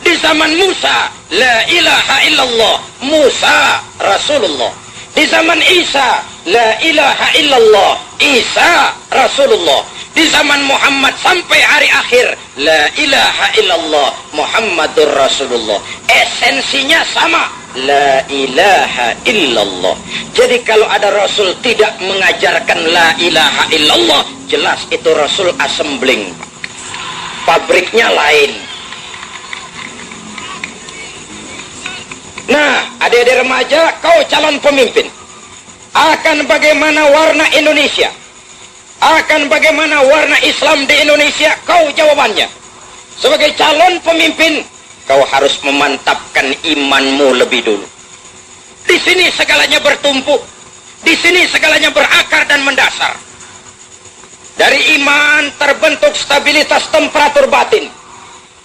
Di zaman Musa la ilaha illallah, Musa Rasulullah. Di zaman Isa la ilaha illallah, Isa Rasulullah. Di zaman Muhammad sampai hari akhir la ilaha illallah, Muhammadur Rasulullah. Esensinya sama, la ilaha illallah. Jadi kalau ada Rasul tidak mengajarkan la ilaha illallah, jelas itu Rasul assembling, pabriknya lain. Nah, adik-adik remaja, kau calon pemimpin. Akan bagaimana warna Indonesia? Akan bagaimana warna Islam di Indonesia? Kau jawabannya. Sebagai calon pemimpin, kau harus memantapkan imanmu lebih dulu. Di sini segalanya bertumpuk. Di sini segalanya berakar dan mendasar. Dari iman terbentuk stabilitas temperatur batin.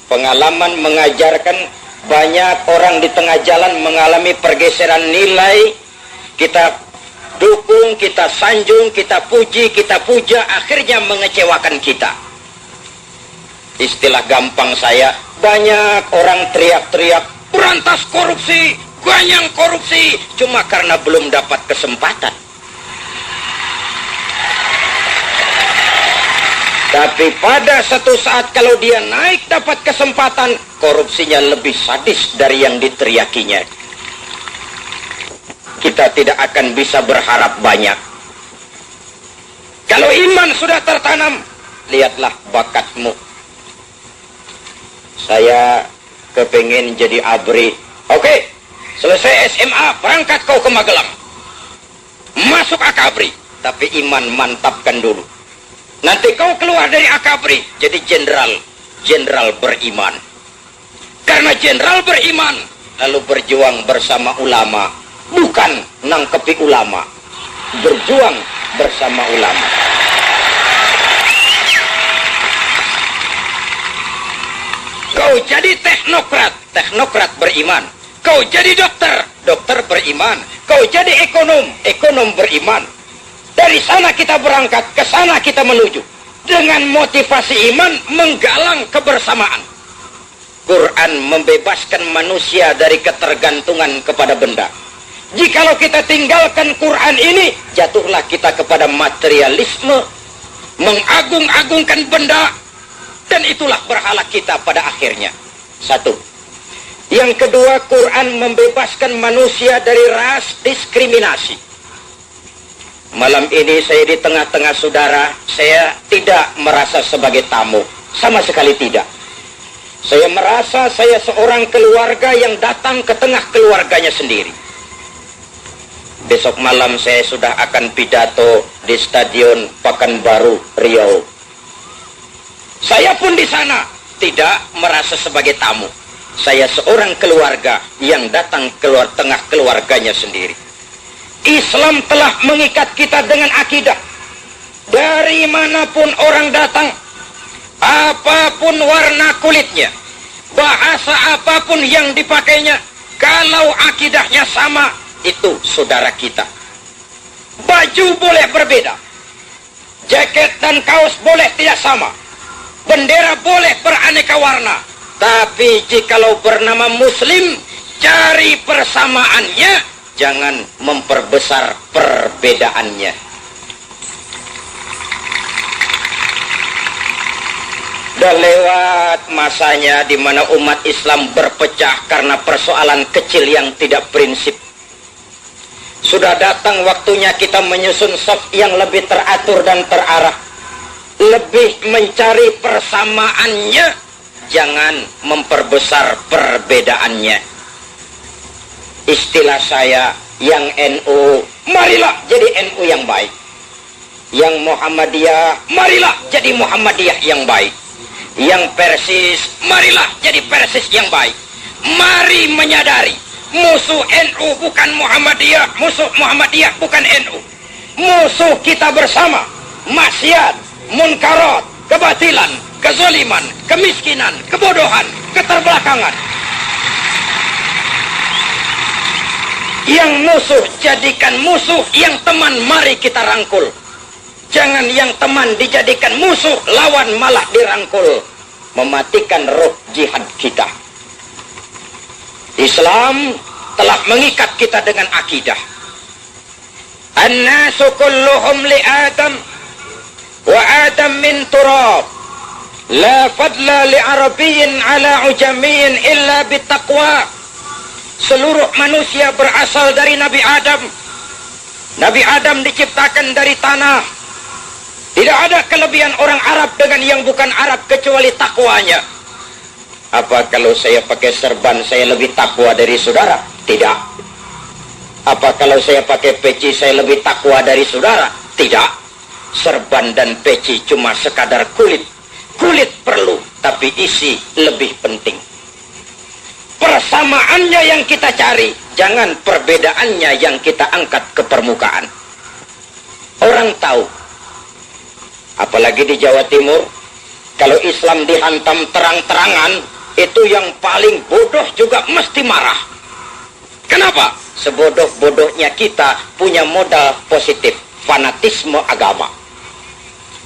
Pengalaman mengajarkan banyak orang di tengah jalan mengalami pergeseran nilai. Kita dukung, kita sanjung, kita puji, kita puja, akhirnya mengecewakan kita. Istilah gampang saya, banyak orang teriak-teriak berantas korupsi, banyak korupsi cuma karena belum dapat kesempatan. Tapi pada satu saat kalau dia naik dapat kesempatan, korupsinya lebih sadis dari yang diteriakinya. Kita tidak akan bisa berharap banyak. Kalau iman sudah tertanam, lihatlah bakatmu. Saya kepingin jadi abri. Oke, selesai SMA, berangkat kau ke Magelang. Masuk akabri, tapi iman mantapkan dulu. Nanti kau keluar dari akabri, jadi jenderal. Jenderal beriman. Karena jenderal beriman, lalu berjuang bersama ulama. Bukan nangkepi ulama. Berjuang bersama ulama. Kau jadi teknokrat, teknokrat beriman. Kau jadi dokter, dokter beriman. Kau jadi ekonom, ekonom beriman. Dari sana kita berangkat, ke sana kita menuju. Dengan motivasi iman, menggalang kebersamaan. Quran membebaskan manusia dari ketergantungan kepada benda. Jikalau kita tinggalkan Quran ini, jatuhlah kita kepada materialisme, mengagung-agungkan benda, dan itulah berhala kita pada akhirnya. Satu. Yang kedua, Quran membebaskan manusia dari ras diskriminasi. Malam ini saya di tengah-tengah saudara, saya tidak merasa sebagai tamu, sama sekali tidak. Saya merasa saya seorang keluarga yang datang ke tengah keluarganya sendiri. Besok malam saya sudah akan pidato di Stadion Pekanbaru, Riau. Saya pun di sana tidak merasa sebagai tamu. Saya seorang keluarga yang datang keluar tengah keluarganya sendiri. Islam telah mengikat kita dengan akidah. Dari manapun orang datang, apapun warna kulitnya, bahasa apapun yang dipakainya, kalau akidahnya sama, itu saudara kita. Baju boleh berbeda, jaket dan kaos boleh tidak sama, bendera boleh beraneka warna, tapi jikalau bernama Muslim, cari persamaannya, jangan memperbesar perbedaannya. Sudah lewat masanya di mana umat Islam berpecah karena persoalan kecil yang tidak prinsip. Sudah datang waktunya kita menyusun saf yang lebih teratur dan terarah. Lebih mencari persamaannya, jangan memperbesar perbedaannya. Istilah saya, yang NU, marilah jadi NU yang baik. Yang Muhammadiyah, marilah jadi Muhammadiyah yang baik. Yang Persis, marilah jadi Persis yang baik. Mari menyadari, musuh NU bukan Muhammadiyah, musuh Muhammadiyah bukan NU. Musuh kita bersama, maksiat, munkarat, kebatilan, kezaliman, kemiskinan, kebodohan, keterbelakangan. Yang musuh jadikan musuh, yang teman mari kita rangkul. Jangan yang teman dijadikan musuh, lawan malah dirangkul. Mematikan roh jihad kita. Islam telah mengikat kita dengan akidah. An-nasu kulluhum li Adam wa Adam min turab. La fadla li Arabiyyin ala ujamiyyin illa bitaqwa. Seluruh manusia berasal dari Nabi Adam. Nabi Adam diciptakan dari tanah. Tidak ada kelebihan orang Arab dengan yang bukan Arab kecuali takwanya. Apa kalau saya pakai serban saya lebih takwa dari saudara? Tidak. Apa kalau saya pakai peci saya lebih takwa dari saudara? Tidak. Serban dan peci cuma sekadar kulit. Kulit perlu, tapi isi lebih penting. Persamaannya yang kita cari, jangan perbedaannya yang kita angkat ke permukaan. Orang tahu, apalagi di Jawa Timur, kalau Islam dihantam terang-terangan, itu yang paling bodoh juga mesti marah. Kenapa? Sebodoh-bodohnya kita punya modal positif, fanatisme agama.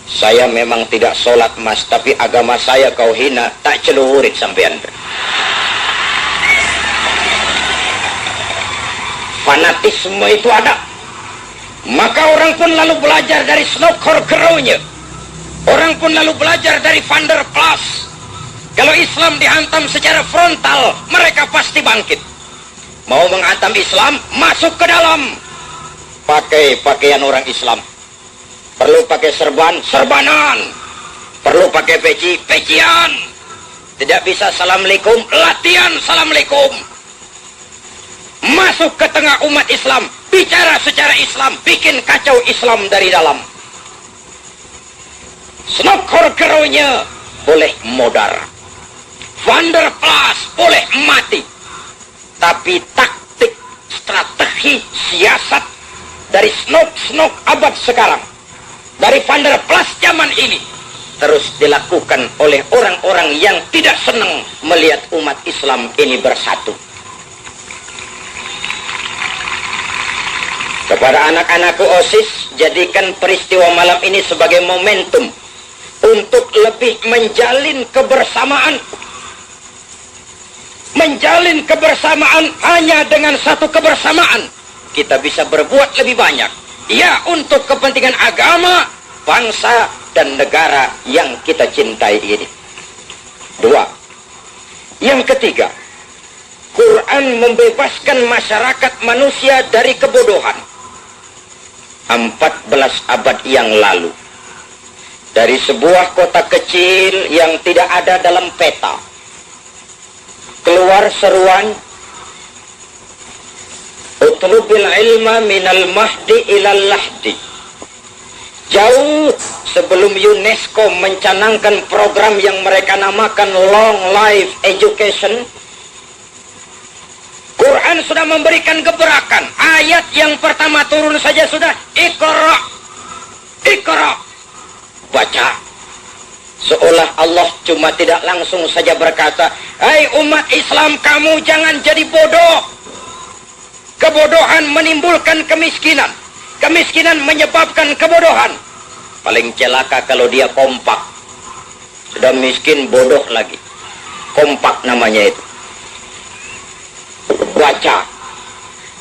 Saya memang tidak sholat mas, tapi agama saya kau hina, tak celurit sampean. fanatisme itu ada. Maka orang pun lalu belajar dari Snokor-Gerounya. Orang pun lalu belajar dari Van der Plas. Kalau Islam dihantam secara frontal, mereka pasti bangkit. Mau menghantam Islam, masuk ke dalam. Pakai pakaian orang Islam. Perlu pakai serban, serbanan. Perlu pakai peci, pecian. Tidak bisa assalamualaikum, latihan assalamualaikum. Masuk ke tengah umat Islam, bicara secara Islam, bikin kacau Islam dari dalam. Snokor-Gerounya boleh modar, Van der Plas boleh mati, tapi taktik, strategi, siasat dari Snok abad sekarang, dari Van der Plas zaman ini, terus dilakukan oleh orang-orang yang tidak senang melihat umat Islam ini bersatu. Kepada anak-anakku OSIS, jadikan peristiwa malam ini sebagai momentum untuk lebih menjalin kebersamaan. Menjalin kebersamaan hanya dengan satu kebersamaan. Kita bisa berbuat lebih banyak. Ya, untuk kepentingan agama, bangsa, dan negara yang kita cintai ini. 2. Yang ketiga, Quran membebaskan masyarakat manusia dari kebodohan. 14 abad yang lalu, dari sebuah kota kecil yang tidak ada dalam peta, keluar seruan, utlubil ilma minal mahdi ilal lahdi. Jauh sebelum UNESCO mencanangkan program yang mereka namakan Long Life Education, Quran sudah memberikan gebrakan. Ayat yang pertama turun saja sudah Iqra, Iqra, baca. Seolah Allah cuma tidak langsung saja berkata, hai umat Islam, kamu jangan jadi bodoh. Kebodohan menimbulkan kemiskinan, kemiskinan menyebabkan kebodohan. Paling celaka kalau dia kompak. Sudah miskin, bodoh lagi. Kompak namanya itu. Baca.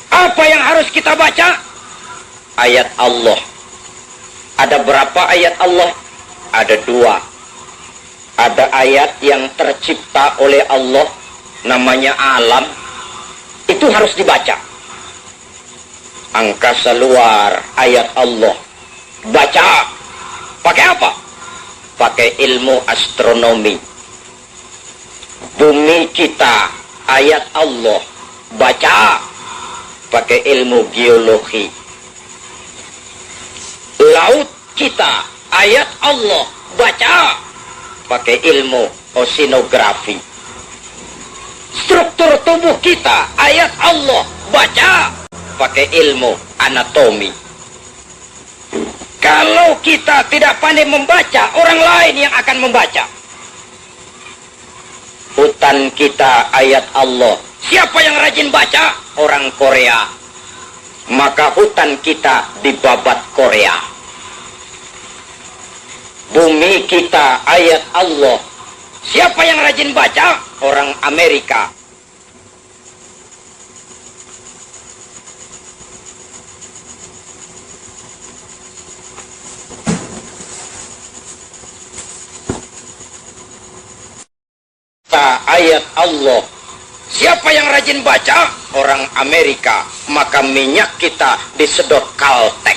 Apa yang harus kita baca? Ayat Allah. Ada berapa ayat Allah? Ada 2. Ada ayat yang tercipta oleh Allah, namanya alam. Itu harus dibaca. Angkasa luar, ayat Allah. Baca. Pakai apa? Pakai ilmu astronomi. Bumi kita, ayat Allah. Baca. Pakai ilmu geologi. Laut kita, ayat Allah. Baca. Pakai ilmu oceanografi. Struktur tubuh kita, ayat Allah. Baca. Pakai ilmu anatomi. Kalau kita tidak pandai membaca, orang lain yang akan membaca. Hutan kita, ayat Allah. Siapa yang rajin baca? Orang Korea. Maka hutan kita dibabat Korea. Bumi kita, ayat Allah. Siapa yang rajin baca? Orang Amerika. Ayat Allah. Siapa yang rajin baca? Orang Amerika. Maka minyak kita disedot Caltech.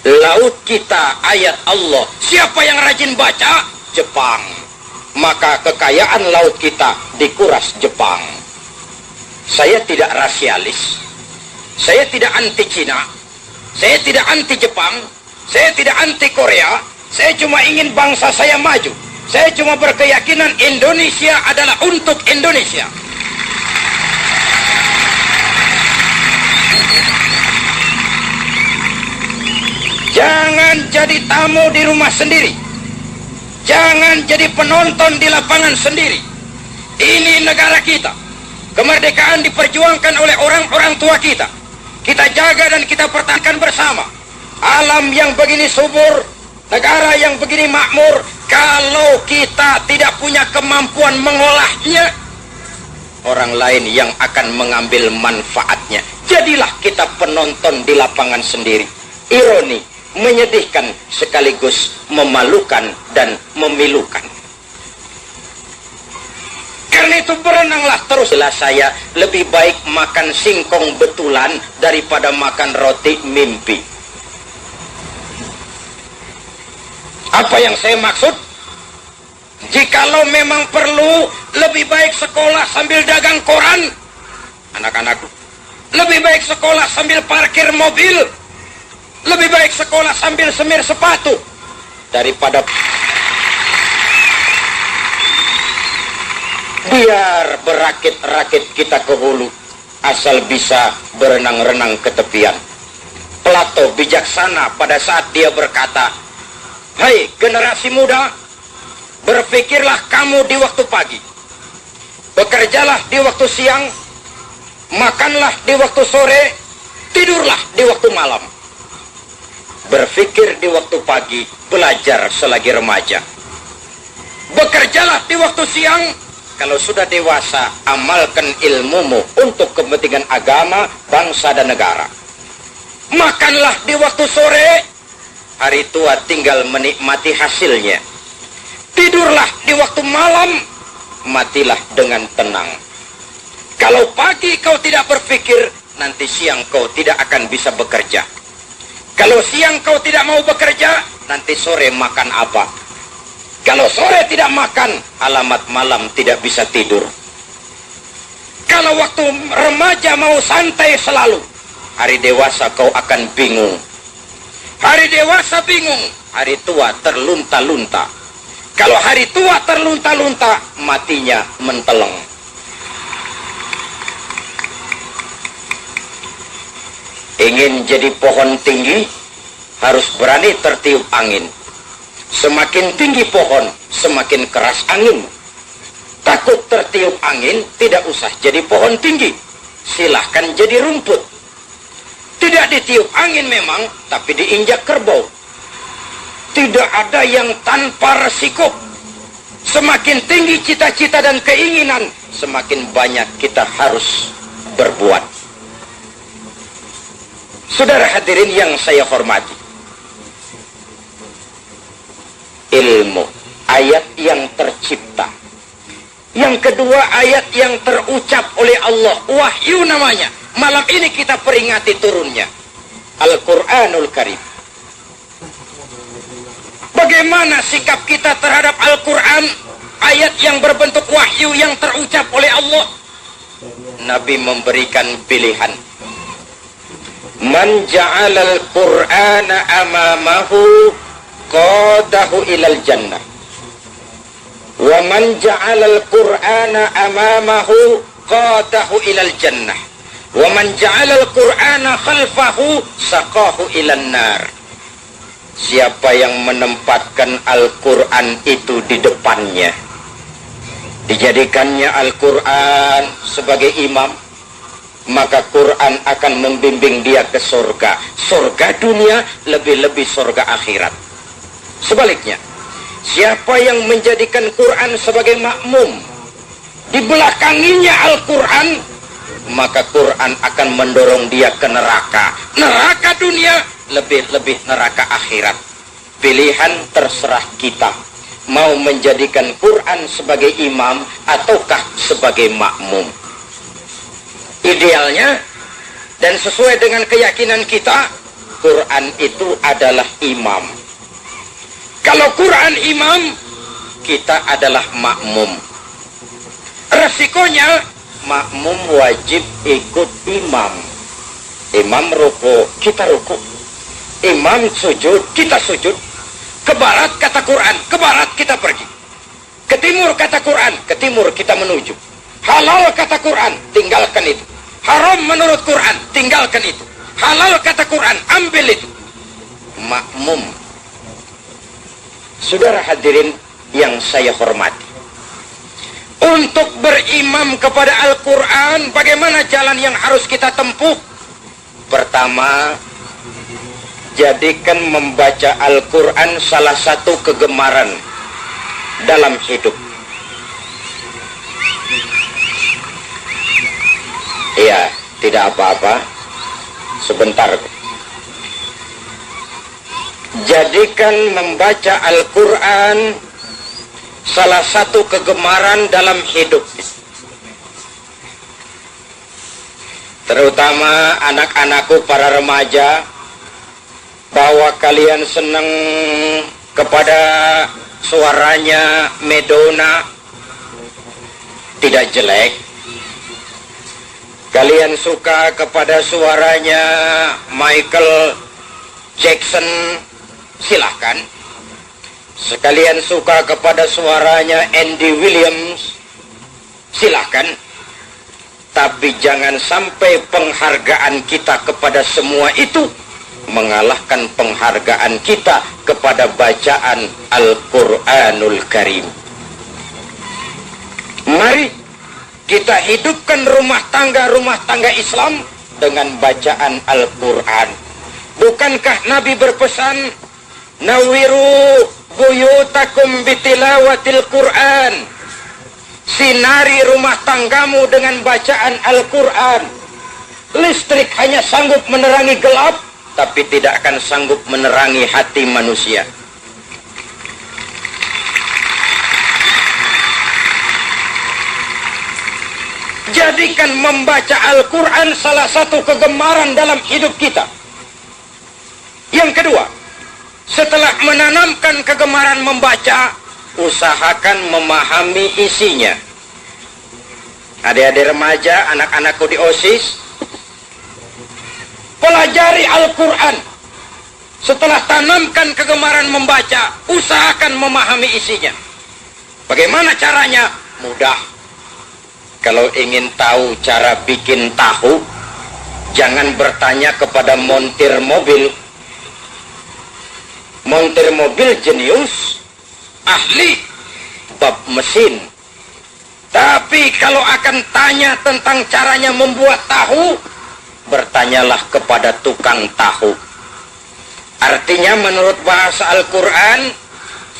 Laut kita, ayat Allah. Siapa yang rajin baca? Jepang. Maka kekayaan laut kita dikuras Jepang. Saya tidak rasialis. Saya tidak anti Cina. Saya tidak anti Jepang. Saya tidak anti Korea. Saya cuma ingin bangsa saya maju. Saya cuma berkeyakinan Indonesia adalah untuk Indonesia. Jangan jadi tamu di rumah sendiri. Jangan jadi penonton di lapangan sendiri. Ini negara kita. Kemerdekaan diperjuangkan oleh orang-orang tua kita. Kita jaga dan kita pertahankan bersama. Alam yang begini subur, negara yang begini makmur, kalau kita tidak punya kemampuan mengolahnya, orang lain yang akan mengambil manfaatnya. Jadilah kita penonton di lapangan sendiri. Ironi, menyedihkan sekaligus memalukan dan memilukan. Karena itu berenanglah terus. Saya lebih baik makan singkong betulan daripada makan roti mimpi. Apa yang saya maksud? Jikalau memang perlu, lebih baik sekolah sambil dagang koran, anak-anakku. Lebih baik sekolah sambil parkir mobil. Lebih baik sekolah sambil semir sepatu daripada biar berakit-rakit kita ke hulu, asal bisa berenang-renang ke tepian. Plato bijaksana pada saat dia berkata, "Hai generasi muda, berpikirlah kamu di waktu pagi, bekerjalah di waktu siang, makanlah di waktu sore, tidurlah di waktu malam." Berpikir di waktu pagi, belajar selagi remaja. Bekerjalah di waktu siang, kalau sudah dewasa, amalkan ilmumu untuk kepentingan agama, bangsa, dan negara. Makanlah di waktu sore, hari tua tinggal menikmati hasilnya. Tidurlah di waktu malam, matilah dengan tenang. Kalau pagi kau tidak berpikir, nanti siang kau tidak akan bisa bekerja. Kalau siang kau tidak mau bekerja, nanti sore makan apa? Kalau sore tidak makan, alamat malam tidak bisa tidur. Kalau waktu remaja mau santai selalu, hari dewasa kau akan bingung. Hari dewasa bingung, hari tua terlunta-lunta. Kalau hari tua terlunta-lunta, matinya menteleng. Ingin jadi pohon tinggi, harus berani tertiup angin. Semakin tinggi pohon, semakin keras angin. Takut tertiup angin, tidak usah jadi pohon tinggi. Silahkan jadi rumput. Tidak ditiup angin memang, tapi diinjak kerbau. Tidak ada yang tanpa resiko. Semakin tinggi cita-cita dan keinginan, semakin banyak kita harus berbuat. Saudara hadirin yang saya hormati, ilmu, ayat yang tercipta. Yang kedua, ayat yang terucap oleh Allah, wahyu namanya. Malam ini kita peringati turunnya Al-Quranul Karim. Bagaimana sikap kita terhadap Al-Quran, ayat yang berbentuk wahyu yang terucap oleh Allah? Nabi memberikan pilihan. Man ja'alal Qur'ana amamahu qadahu ilal jannah. Wa man ja'alal Qur'ana amamahu qadahu ilal jannah. Wa man ja'alal Qur'ana khalfahu saqahu ilan nar. Siapa yang menempatkan Al-Quran itu di depannya, dijadikannya Al-Quran sebagai imam, maka Quran akan membimbing dia ke surga. Surga dunia, lebih-lebih surga akhirat. Sebaliknya, siapa yang menjadikan Quran sebagai makmum, dibelakanginya Al-Quran, maka Quran akan mendorong dia ke neraka. Neraka dunia, lebih-lebih neraka akhirat. Pilihan terserah kita. Mau menjadikan Quran sebagai imam ataukah sebagai makmum. Idealnya dan sesuai dengan keyakinan kita, Quran itu adalah imam. Kalau Quran imam, kita adalah makmum. Resikonya, makmum wajib ikut imam. Imam ruku, kita ruku. Imam sujud, kita sujud. Ke barat kata Quran, ke barat kita pergi. Ke timur kata Quran, ke timur kita menuju. Halal kata Quran, tinggalkan itu. Haram menurut Quran, tinggalkan itu. Halal kata Quran, ambil itu. Makmum. Saudara hadirin yang saya hormati, untuk berimam kepada Al-Quran, bagaimana jalan yang harus kita tempuh? Pertama, jadikan membaca Al-Quran salah satu kegemaran dalam hidup. Iya, tidak apa-apa. Sebentar. Jadikan membaca Al-Quran salah satu kegemaran dalam hidup. Terutama anak-anakku para remaja, bahwa kalian senang kepada suaranya Madonna, tidak jelek. Kalian suka kepada suaranya Michael Jackson, silahkan. Sekalian suka kepada suaranya Andy Williams, silahkan. Tapi jangan sampai penghargaan kita kepada semua itu mengalahkan penghargaan kita kepada bacaan Al-Quranul Karim. Mari kita hidupkan rumah tangga Islam dengan bacaan Al-Quran. Bukankah Nabi berpesan, nawiru buyutakum bitilawatil Quran, sinari rumah tanggamu dengan bacaan Al-Quran. Listrik hanya sanggup menerangi gelap, tapi tidak akan sanggup menerangi hati manusia. Jadikan membaca Al-Quran salah satu kegemaran dalam hidup kita. Yang kedua, setelah menanamkan kegemaran membaca, usahakan memahami isinya. Adik-adik remaja, anak-anakku di OSIS, pelajari Al-Quran. Setelah tanamkan kegemaran membaca, usahakan memahami isinya. Bagaimana caranya? Mudah. Kalau ingin tahu cara bikin tahu, jangan bertanya kepada montir mobil. Montir mobil jenius, ahli bab mesin. Tapi kalau akan tanya tentang caranya membuat tahu, bertanyalah kepada tukang tahu. Artinya menurut bahasa Al-Quran,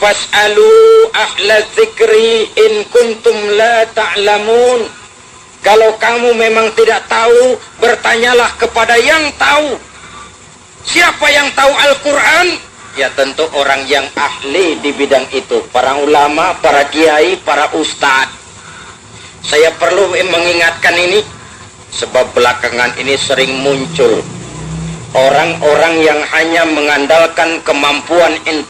fas'alu ahla dzikri in kuntum la ta'lamun. Kalau kamu memang tidak tahu, bertanyalah kepada yang tahu. Siapa yang tahu Al-Quran? Ya tentu orang yang ahli di bidang itu, para ulama, para kiai, para ustadz. Saya perlu mengingatkan ini, sebab belakangan ini sering muncul orang-orang yang hanya mengandalkan kemampuan